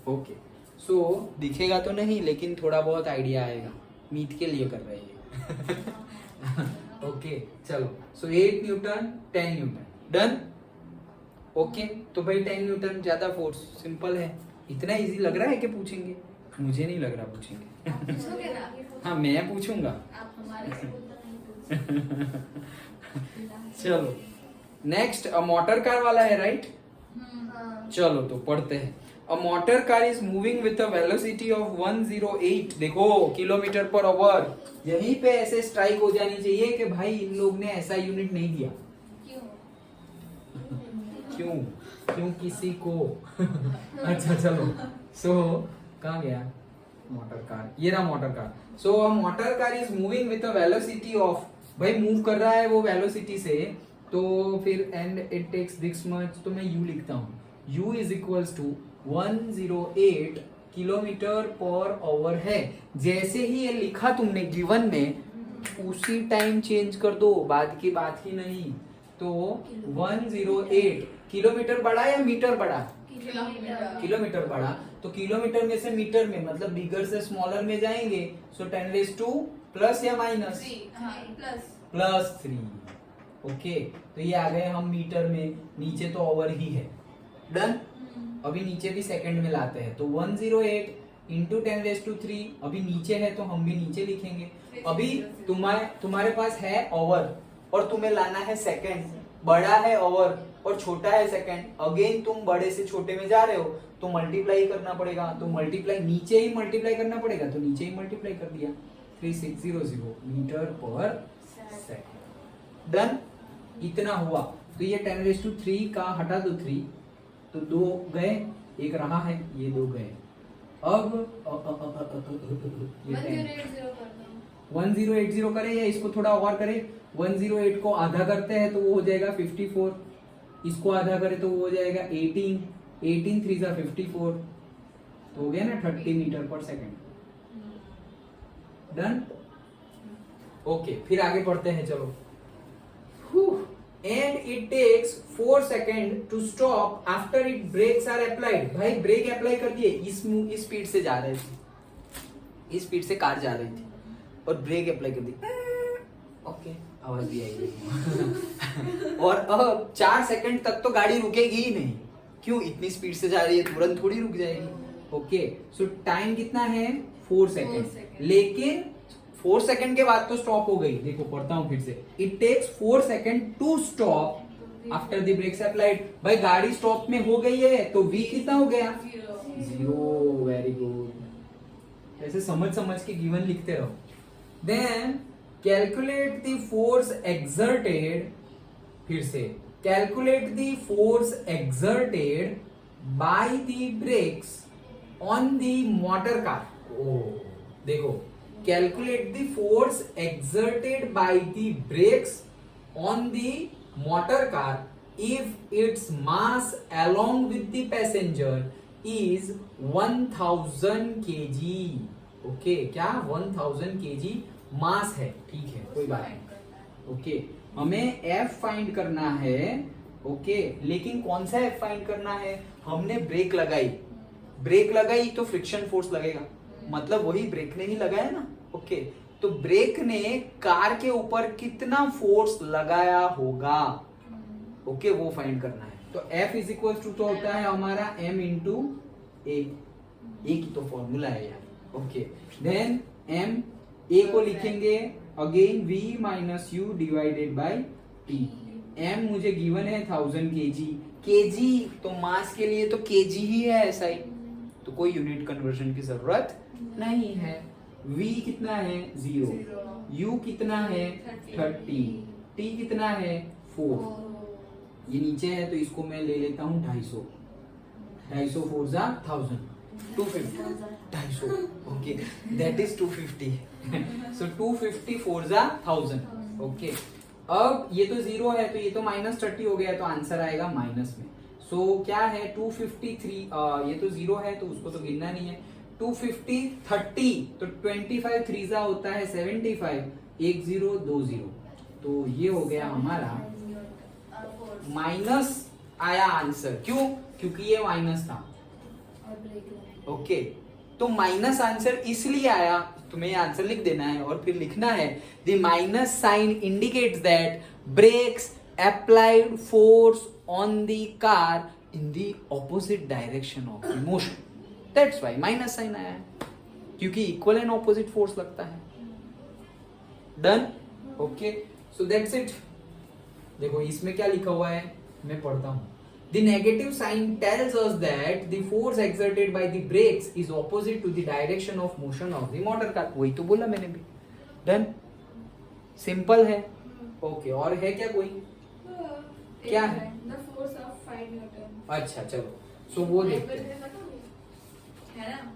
ओके, सो दिखेगा तो नहीं, लेकिन थोड़ा बहुत आइडिया आएगा, मीट के लिए कर रहे हैं। ओके चलो, सो 8 न्यूटन 10 न्यूटन, डन। ओके, तो भाई 10 न्यूटन ज्यादा फोर्स, सिंपल है। इतना इजी लग रहा है कि पूछेंगे? मुझे नहीं लग रहा पूछेंगे। आप पूछोगे ना? हाँ मैं पूछूंगा। आप हमारे स्कूल तक नहीं पूछोगे। चलो नेक्स्ट, मोटर कार वाला है, राइट? हाँ चलो तो पढ़ते हैं। अ motor car is moving with a velocity of 108, देखो किलोमीटर पर आवर। यहीं पे ऐसे स्ट्राइक हो जानी चाहिए कि भाई इन लोग ने ऐसा यूनिट नहीं दिया। क्यों? क्यों किसी को? अच्छा चलो, सो कहाँ गया मोटर कार, ये रहा motor car. So a motor car is moving with a velocity of, भाई मूव कर रहा है वो वेलोसिटी से, तो फिर and it takes this much, तो मैं u लिखता हूँ, u is equals to 108 kilometre per hour है। जैसे ही ये लिखा तुमने गिवन में, उसी टाइम चेंज कर दो, बाद की बात ही नहीं। तो 108 किलोमीटर बढ़ा या मीटर बढ़ा? किलोमीटर बढ़ा, तो किलोमीटर में से मीटर में, मतलब बिगर से स्मॉलर में जाएंगे, सो 10⁻² प्लस या माइनस? प्लस 3। ओके, तो ये आ गए हम मीटर में, नीचे तो ओवर ही है, डन। अभी नीचे भी सेकंड में लाते हैं, तो 108 इंटू 10⁻3, अभी नीचे है तो हम भी नीचे लिखेंगे। अभी तुम्हारे पास है ओवर और तुम्हें लाना है सेकंड, बड़ा है ओवर और छोटा है सेकंड, अगेन तुम बड़े से छोटे में जा रहे हो, तो मल्टीप्लाई करना पड़ेगा, तो मल्टीप्लाई नीचे ही मल्टीप्लाई करना पड़ेगा, तो नीचे ही मल्टीप्लाई कर दिया, 3600 मीटर पर सेकंड, डन। इतना हुआ, तो ये 10⁻3 का हटा दो 3, तो 2 गए, एक रहा है, ये 2 गए। अब ये 1080 करें या इसको थोड़ा और करें, 108 को आधा करते हैं तो वो हो जाएगा 54, इसको आधा करें तो वो हो जाएगा 18, 18 3 जा 54, तो हो गया ना 30 मीटर पर सेकंड, डन। ओके, फिर आगे बढ़ते हैं, चलो। And it takes 4 second to stop after it brakes are applied, भाई ब्रेक अप्लाई कर दिए, इस स्पीड से जा रहे थे, इस स्पीड से कार जा रही थी और ब्रेक अप्लाई कर दी, ओके आवाज भी आई। और अब 4 सेकंड तक तो गाड़ी रुकेगी ही नहीं, क्यों, इतनी स्पीड से जा रही है, तुरंत थोड़ी रुक जाएगी। ओके, सो टाइम कितना है 4 सेकेंड, सेकंड। लेकिन 4 सेकेंड के बाद तो स्टॉप हो गई। देखो पढ़ता हूं फिर से, it takes 4 second to stop after the brakes applied. भाई गाड़ी स्टॉप में हो गई है तो v कितना हो गया, 0। वेरी गुड, ऐसे समझ समझ के गिवन लिखते रहो। Then calculate the force exerted, फिर से calculate the force exerted by the brakes on the motor car. ओ देखो, calculate the force exerted by the brakes on the motor car if its mass along with the passenger is 1000 kg। Okay, क्या 1000 kg मास है, ठीक है कोई बात नहीं। Okay, हमें F फाइंड करना है। ओके, लेकिन कौन सा F फाइंड करना है, हमने ब्रेक लगाई तो फ्रिक्शन फोर्स लगेगा, मतलब वही ब्रेक ने ही लगाया ना। ओके, तो ब्रेक ने कार के ऊपर कितना फोर्स लगाया होगा, ओके वो फाइंड करना है। तो F इज इक्वल टू तो होता है हमारा m इंटू ए, की तो फॉर्मूला है यार। ओके, देन m, a को लिखेंगे again v minus you divided by t। m मुझे गिवन है 1000 kg, तो मास के लिए तो kg ही है ऐसा ही, तो कोई यूनिट कन्वर्जन की जरूरत नहीं है। v कितना है 0, u कितना है 30, t कितना है 4। ये नीचे है तो इसको मैं ले लेता हूँ 250 4 जा 1000, 250 250, ओके दैट इज 250। सो 250 4 जा 1000। ओके, अब ये तो 0 है तो ये तो -30 हो गया, तो आंसर आएगा माइनस में। सो क्या है 253, ये तो 0 है तो उसको तो गिनना नहीं है। 250 30, तो 25 3 जा होता है 75, 1 0 2 0, तो ये हो गया हमारा माइनस आया आंसर। क्यों, क्योंकि ये माइनस था। ओके, तो माइनस आंसर इसलिए आया, तुम्हें ये आंसर लिख देना है और फिर लिखना है the minus sign indicates that brakes applied force on the car in the opposite direction of the motion, that's why minus sign आया है, क्योंकि इक्वल एंड ऑपोजिट फोर्स लगता है। Done. Okay, so that's it. देखो इसमें क्या लिखा हुआ है, मैं पढ़ता हूं। The negative sign tells us that the force exerted by the brakes is opposite to the direction of motion of the motor car। वही तो बोला मैंने भी। डन, सिंपल है। ओके, और है क्या कोई, क्या है? The force of 5 Newton। अच्छा चलो, सो वो देखते हैं। है ना,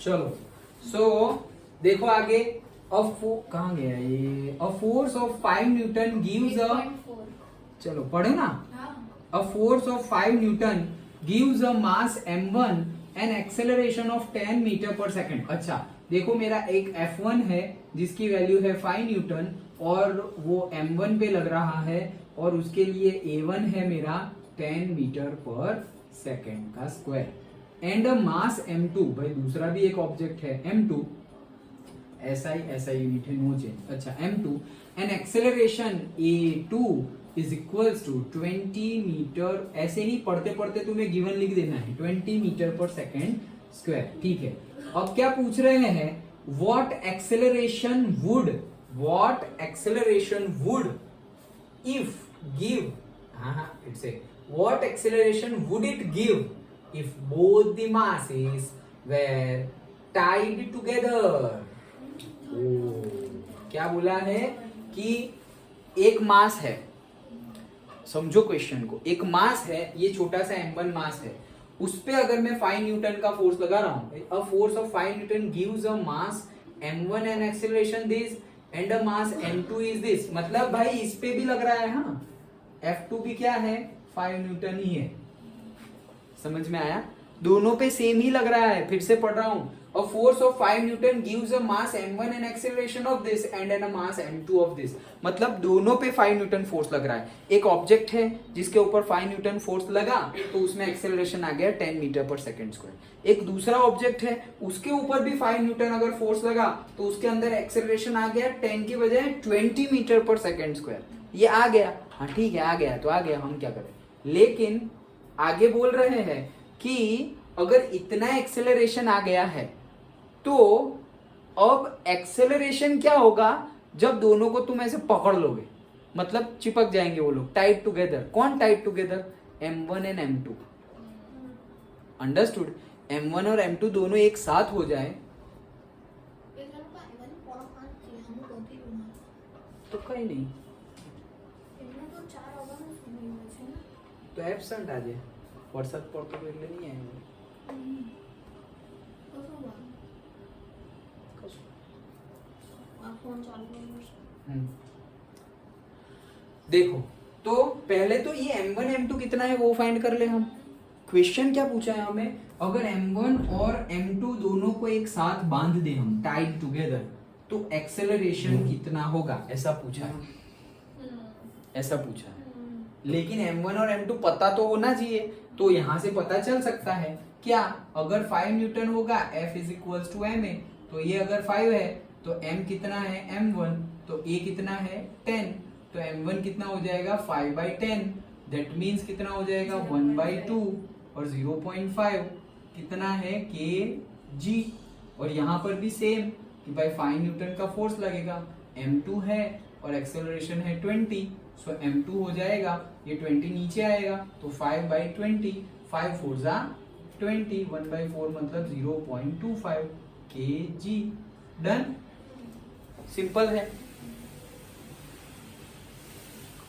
चलो, सो देखो आगे, कहाँ गया ये, a force of 5 Newton gives a, चलो पढ़ो ना। A force of 5 Newton gives a mass m1 and acceleration of 10 metre पर सेकंड। अच्छा देखो, मेरा एक f1 है जिसकी वैल्यू है 5 न्यूटन और वो m1 पे लग रहा है, और उसके लिए a1 है मेरा 10 मीटर पर सेकंड का square, and a mass m2, भाई दूसरा भी एक ऑब्जेक्ट है m2, ऐसा ही यूनिट है, नो चेंज। अच्छा m2 and acceleration a2 is equals to 20 metre, ऐसे ही पढ़ते पढ़ते तुम्हें गिवन लिख देना है 20 मीटर पर सेकेंड स्क्वायर। ठीक है, अब क्या पूछ रहे हैं, what acceleration would if give, it's a what acceleration would it give if both the masses were tied together। क्या बोला है कि एक मास है, समझो क्वेश्चन को, एक मास है, ये छोटा सा m1 मास है, उस पे अगर मैं 5 न्यूटन का फोर्स लगा रहा हूं, a force of 5 Newton gives a mass m1 and acceleration this and a mass m2 is this, मतलब भाई इस पे भी लग रहा है। हाँ, F2 भी क्या है, 5 न्यूटन ही है। समझ में आया? दोनों पे सेम ही लग रहा है। फिर से पढ़ रहा हूं, a force of 5 Newton gives a mass m1 and acceleration of this and a mass m2 of this। मतलब दोनों पे 5 न्यूटन फोर्स लग रहा है। एक ऑब्जेक्ट है जिसके ऊपर 5 न्यूटन फोर्स लगा तो उसमें एक्सेलरेशन आ गया 10 मीटर पर सेकंड स्क्वायर। एक दूसरा ऑब्जेक्ट है उसके ऊपर भी 5 न्यूटन अगर फोर्स लगा तो उसके अंदर एक्सेलरेशन आ गया 10 की बजाय 20 मीटर पर सेकंड स्क्वायर। ये आ गया, हाँ ठीक है आ गया तो आ गया, हम क्या करें। लेकिन आगे बोल रहे हैं कि अगर इतना एक्सेलरेशन आ गया है तो अब एक्सेलरेशन क्या होगा जब दोनों को तुम ऐसे पकड़ लोगे, मतलब चिपक जाएंगे वो लोग, टाइट टुगेदर। कौन tight together? m1 and m2। Understood? m1 और m2 दोनों एक साथ हो जाए तो कहीं नहीं, तो एब्सेंट आ जाए व्हाट्सएप पर तो ले नहीं आएंगे। देखो तो पहले तो ये m1 m2 कितना है वो फाइंड कर ले हम। क्वेश्चन क्या पूछा है हमें, अगर m1 और m2 दोनों को एक साथ बांध दे हम टाइट टुगेदर तो एक्सेलरेशन कितना होगा, ऐसा पूछा है, ऐसा पूछा है। लेकिन m1 और m2 पता तो होना चाहिए, तो यहां से पता चल सकता है क्या, अगर 5 न्यूटन होगा F is equal to ma, तो ये अगर 5 है तो m कितना है m1, तो a कितना है 10, तो m1 कितना हो जाएगा 5/10, दैट मींस कितना हो जाएगा 1/2, और 0.5 कितना है kg। और यहाँ पर भी सेम कि भाई 5 न्यूटन का फोर्स लगेगा, m2 है और एक्सेलरेशन है 20, सो m2 हो जाएगा, ये 20 नीचे आएगा तो 5/20, 5 4 जा 20, 1/4 मतलब 0.25 kg। डन, सिंपल है।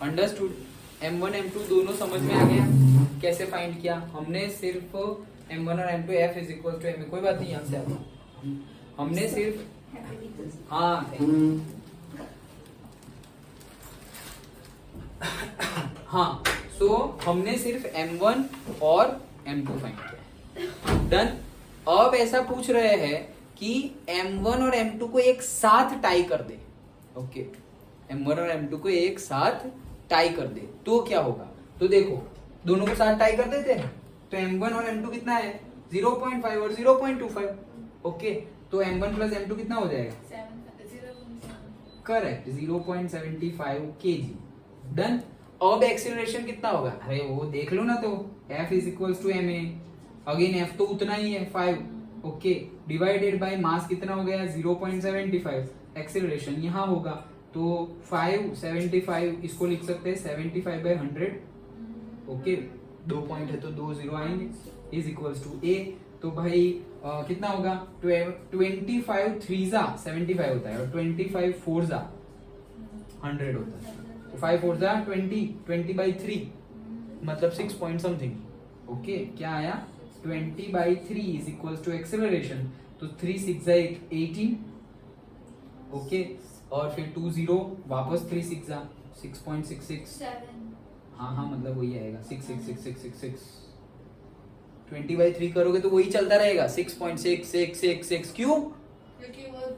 अंडरस्टूड? m1 m2 दोनों समझ में आ गया कैसे फाइंड किया हमने। सिर्फ m1 और m2 F is equal to m, कोई बात नहीं, यहाँ से आता हमने सिर्फ, हाँ हाँ, सो हमने सिर्फ m1 और m2 फाइंड किया। डन। अब ऐसा पूछ रहे हैं कि m1 और m2 को एक साथ टाई कर दे। ओके, m1 और m2 को एक साथ टाई कर दे तो क्या होगा, तो देखो दोनों को साथ टाई कर देते हैं तो m1 और m2 कितना है 0.5 और 0.25। ओके, तो m1 प्लस m2 कितना हो जाएगा, करेक्ट 0.75 kg। डन। अब एक्सेलरेशन कितना होगा, अरे वो देख लो ना, तो F is equal to ma, again F तो उतना ही है 5, ओके, डिवाइडेड बाय मास कितना हो गया 0.75, एक्सेलरेशन यहाँ होगा तो 575, इसको लिख सकते हैं 75/100, ओके, 2 पॉइंट है तो 2 0 आएंगे, इज इक्वल्स टू a। तो भाई कितना होगा 25 3 जा 75 होता है और 25 4 जा 100 होता है, तो 5 4 जा 20/3 मतलब 6 पॉइंट समथिंग। ओके, क्या आया 20/3 इज इक्वल्स टू एक्सेलरेशन, तो 3 6 जा 18, ओके, और फिर 2 0 वापस 3 6 जा 6.66, हाँ हाँ मतलब वही आएगा 66666। 20/3 करोगे तो वही चलता रहेगा 6.6666, क्यों,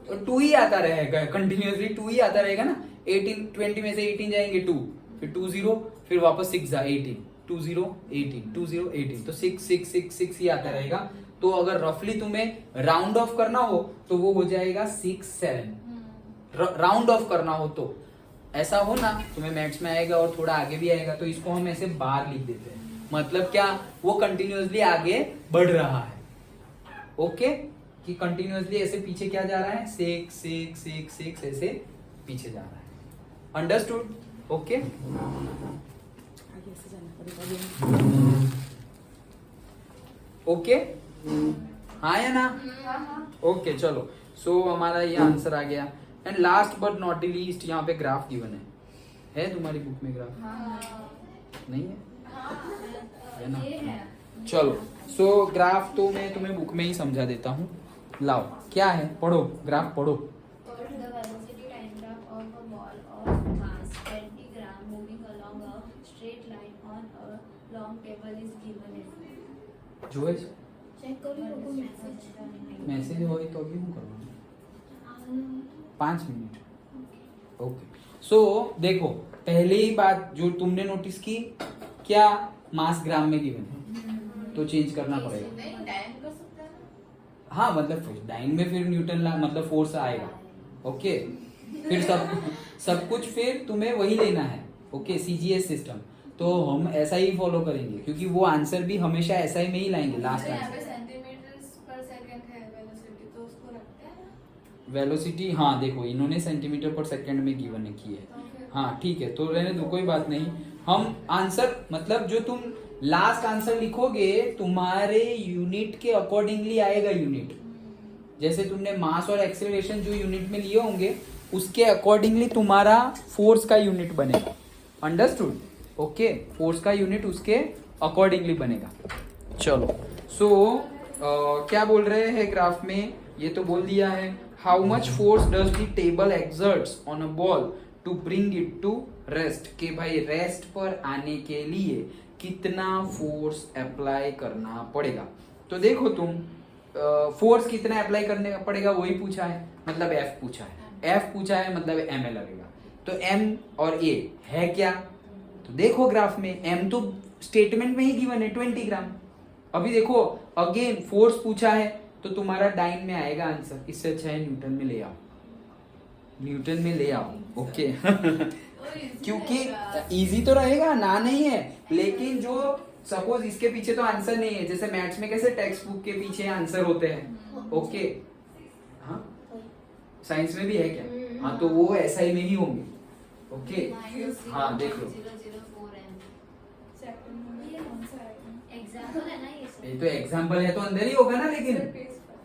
तो 2 ही आता रहेगा कंटिन्यूअसली, 2 ही आता रहेगा ना। 18 20 में से 18 जाएंगे 2, फिर 2 0, फिर वापस 6 जा 18, 2 0 18, 2 0 18, तो 6 6 6 6 ही आता रहेगा। तो अगर रफली तुम्हें राउंड ऑफ करना हो तो वो हो जाएगा 6 7, राउंड ऑफ करना हो तो ऐसा हो ना, तुम्हें मैथ्स में आएगा और थोड़ा आगे भी आएगा, तो इसको हम ऐसे बार लिख देते हैं, मतलब क्या, वो कंटिन्यूअसली आगे बढ़ रहा है। ओके, कि कंटिन्यूअसली ऐसे पीछे क्या जा रहा है 6 6 6 6 ऐसे पीछे जा रहा है। अंडरस्टूड? ओके, ओके, हाँ या ना, ओके चलो, सो हमारा ये आंसर आ गया। And last but not the least, यहाँ पे ग्राफ गिवन है तुम्हारी बुक में ग्राफ नहीं है ना? चलो, सो ग्राफ तो मैं तुम्हें बुक में ही समझा देता हूँ, लाओ क्या है, पढ़ो ग्राफ पढ़ो। जो है चेक करो लोगों मैसेज मैसेज हो तो अभी हूँ करवाना 5 मिनट। ओके सो देखो पहली बात जो तुमने नोटिस की क्या मास ग्राम में गिवन है तो चेंज करना पड़ेगा। नहीं डायन कर सकते हैं ना। हाँ मतलब डाइन में फिर न्यूटन ला मतलब फोर्स आएगा। ओके फिर सब कुछ फिर तुम्हें वही लेना है। ओके सीजीएस सिस्टम तो हम ऐसा ही फॉलो करेंगे क्योंकि वो आंसर भी हमेशा ऐसा ही में ही लाएंगे लास्ट यहाँ पे आंसर। सेंटीमीटर पर सेकंड है वेलोसिटी तो उसको रखते हैं ना। वेलोसिटी हाँ देखो इन्होंने सेंटीमीटर पर सेकंड में गिवन की है। तो फिर हाँ ठीक है तो रहने दो कोई बात नहीं। हम आंसर मतलब जो तुम लास्ट आंसर लिखोगे तुम्हारे यूनिट के अकॉर्डिंगली आएगा यूनिट। जैसे तुमने मास और एक्सेलरेशन जो यूनिट में लिए होंगे उसके अकॉर्डिंगली तुम्हारा फोर्स का यूनिट बनेगा। अंडरस्टूड? ओके फोर्स का यूनिट उसके अकॉर्डिंगली बनेगा। चलो सो क्या बोल रहे हैं ग्राफ में ये तो बोल दिया है। How much force does the table exerts on a ball to bring it to rest कि भाई रेस्ट पर आने के लिए कितना फोर्स अप्लाई करना पड़ेगा। तो देखो तुम फोर्स कितना अप्लाई करने का पड़ेगा वही पूछा है मतलब एफ पूछा है। एफ पूछा है मतलब एम ए लगेगा। तो एम और ए है क्या तो देखो ग्राफ में एम तो स्टेटमेंट में ही गिवन है 20 ग्राम। अभी देखो अगेन फोर्स पूछा है तो तुम्हारा डाइन में आएगा आंसर। इससे अच्छा है न्यूटन में ले आओ। न्यूटन में ले आओ। ओके क्योंकि इजी तो रहेगा ना नहीं है लेकिन जो सपोज इसके पीछे तो आंसर नहीं है जैसे मैथ्स में कैसे टेक्स्ट बुक के पीछे आंसर होते हैं। ओके हाँ साइंस में भी है क्या? हाँ तो वो ऐसा ही में ही होंगे। ओके हाँ देख लो सेकंड में ये कौन सा आएगा? एग्जाम्पल है ना ये सब। ये तो एग्जाम्पल है तो अंदर ही होगा ना लेकिन पेज पर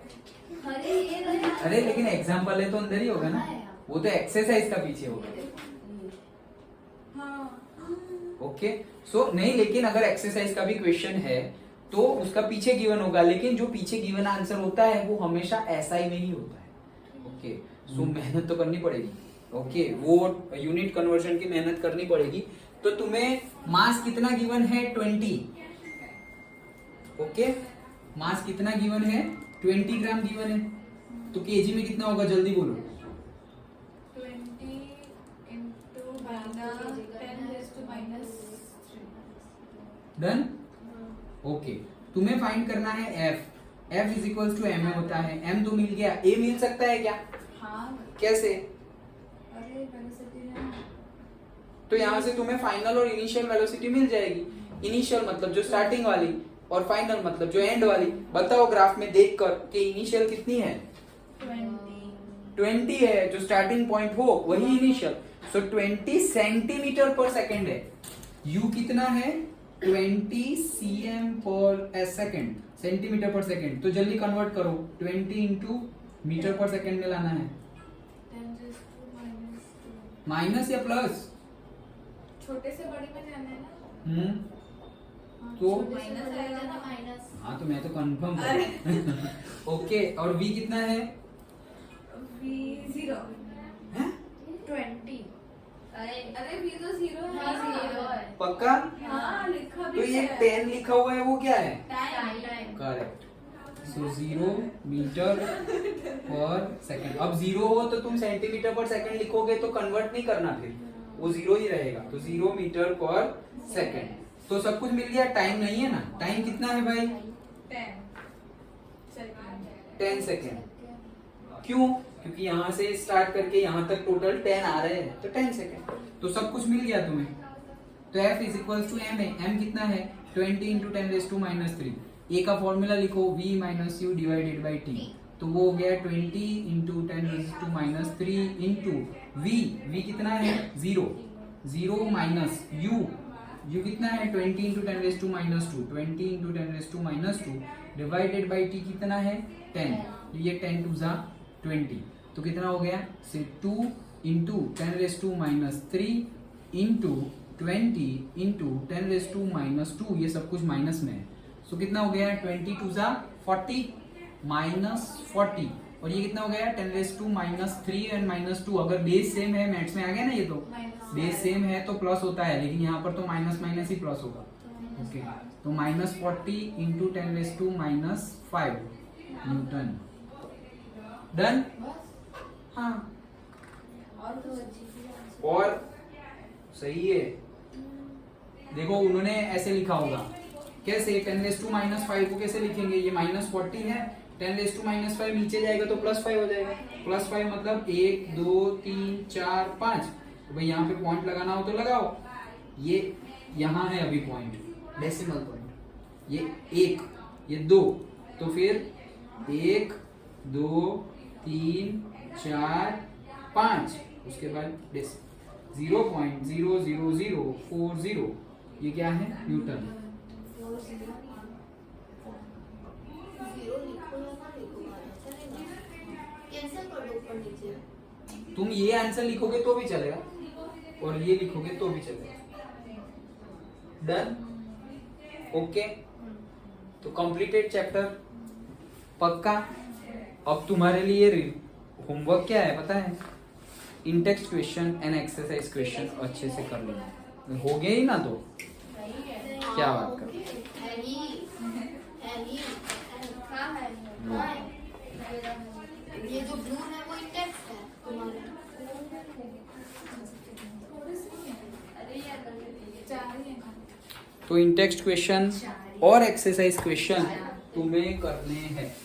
है। अरे ये रहा। अरे लेकिन एग्जाम्पल है तो अंदर ही होगा ना वो तो एक्सरसाइज का पीछे होगा। हाँ ओके सो नहीं लेकिन अगर एक्सरसाइज का भी क्वेश्चन है तो उसका पीछे गिवन होगा लेकिन जो पीछे गिवन आंसर होता है वो हमेशा SI में ही होता है। ओके सो मेहनत तो करनी पड़ेगी। ओके वो यूनिट कन्वर्जन की मेहनत करनी पड़ेगी। तो तुम्हें मास कितना गिवन है 20। ओके मास कितना गिवन है 20 ग्राम गिवन है तो केजी में कितना होगा जल्दी बोलो। 20 into 10⁻³ डन। ओके तुम्हें फाइंड करना है F. F is equal to M A होता है। एम तो मिल गया ए मिल सकता है क्या? हाँ कैसे? अरे वेलोसिटी है तो यहाँ से तुम्हें फाइनल और इनिशियल वेलोसिटी मिल जाएगी। इनिशियल मतलब जो स्टार्टिंग वाली और फाइनल मतलब जो एंड वाली। बताओ ग्राफ में देखकर कि इनिशियल कितनी है 20 है जो स्टार्टिंग पॉइंट हो वही इनिशियल। सो 20 सेंटीमीटर पर सेकंड है। यू कितना है 20 cm पर सेकंड सेंटीमीटर पर सेकंड। तो जल्दी कन्वर्ट करो 20 इंटू मीटर पर सेकंड में लाना है। 10⁻²। माइनस या प्लस? छोटे से बड़े में जाना है ना। हाँ, तो छोटे से माइनस बड़े आएगा में ना ना। माइनस। हाँ तो मैं तो कंफर्म कर। ओके और v कितना है? V0 हैं? 20। अरे अरे V तो 0 है। हाँ, 0 है। पक्का? हाँ लिखा भी तो ये है। 10 लिखा हुआ है वो क्या है? टाइम। करेक्ट। सो 0 मीटर पर सेकंड। अब 0 हो तो तुम सेंटीमीटर पर सेकंड लिखोगे तो कन्वर्ट नहीं करना फिर वो 0 ही रहेगा। तो 0 मीटर पर सेकंड। तो सब कुछ मिल गया। टाइम नहीं है ना? टाइम कितना है भाई? 10 सेकंड। क्यों? क्योंकि यहाँ से स्टार्ट करके यहाँ तक टोटल 10 आ रहे हैं तो 10 सेकंड। तो सब कुछ मिल गया तुम्हें। तो F is equal to M है। एम कितना है 20 इंटू 10⁻³ ए का फॉर्मूला लिखो v minus you divided by T. तो वो हो गया 20 इंटू 10⁻³ इंटू v कितना है 0 माइनस u कितना है 20 into 10⁻²। 20 into 10⁻² divided by T कितना है 10। तो ये 10 टू जा 20 तो कितना हो गया से 2 इंटू 10⁻³ इंटू 20 इंटू 10⁻² ये सब कुछ माइनस में है। सो कितना हो गया 20 टू जा 40 माइनस 40 और ये कितना हो गया 10⁻³ एंड -2। अगर बेस सेम है मैथ्स में आ गया ना ये तो बेस सेम है तो प्लस होता है लेकिन यहाँ पर तो माइनस माइनस ही प्लस होगा। ओके तो -40 इंटू 10⁻⁻5 न्यूटन। डन। हाँ और तो अजीब और सही है। देखो उन्होंने ऐसे लिखा होगा, कैसे 10⁻⁵ को कैसे लिखेंगे, ये -40 है, 10⁻⁵ नीचे जाएगा तो +5 हो जाएगा, +5 मतलब 1 2 3 4 5। तो भाई यहाँ पे पॉइंट लगाना हो तो लगाओ, ये यहाँ है अभी पॉइंट, डेसिमल पॉइंट, ये 1 ये 2, तो फिर 1 2 3 4 5, उसके बाद 0.00040, ये क्या है न्यूटन। कैंसिल कर दो ऊपर नीचे। तुम ये आंसर लिखोगे तो भी चलेगा और ये लिखोगे तो भी चलेगा। डन। ओके तो कंप्लीटेड चैप्टर पक्का। अब तुम्हारे लिए होमवर्क क्या है पता है, in text question and exercise question अच्छे से कर लेना, हो गए ही ना तो क्या बात कर। ये जो ब्लू है वो इंडेक्स है तुम्हारा। अरे यार 4 ही है ना। तो इन टेक्स्ट क्वेश्चन और एक्सरसाइज क्वेश्चन तुम्हें करने हैं।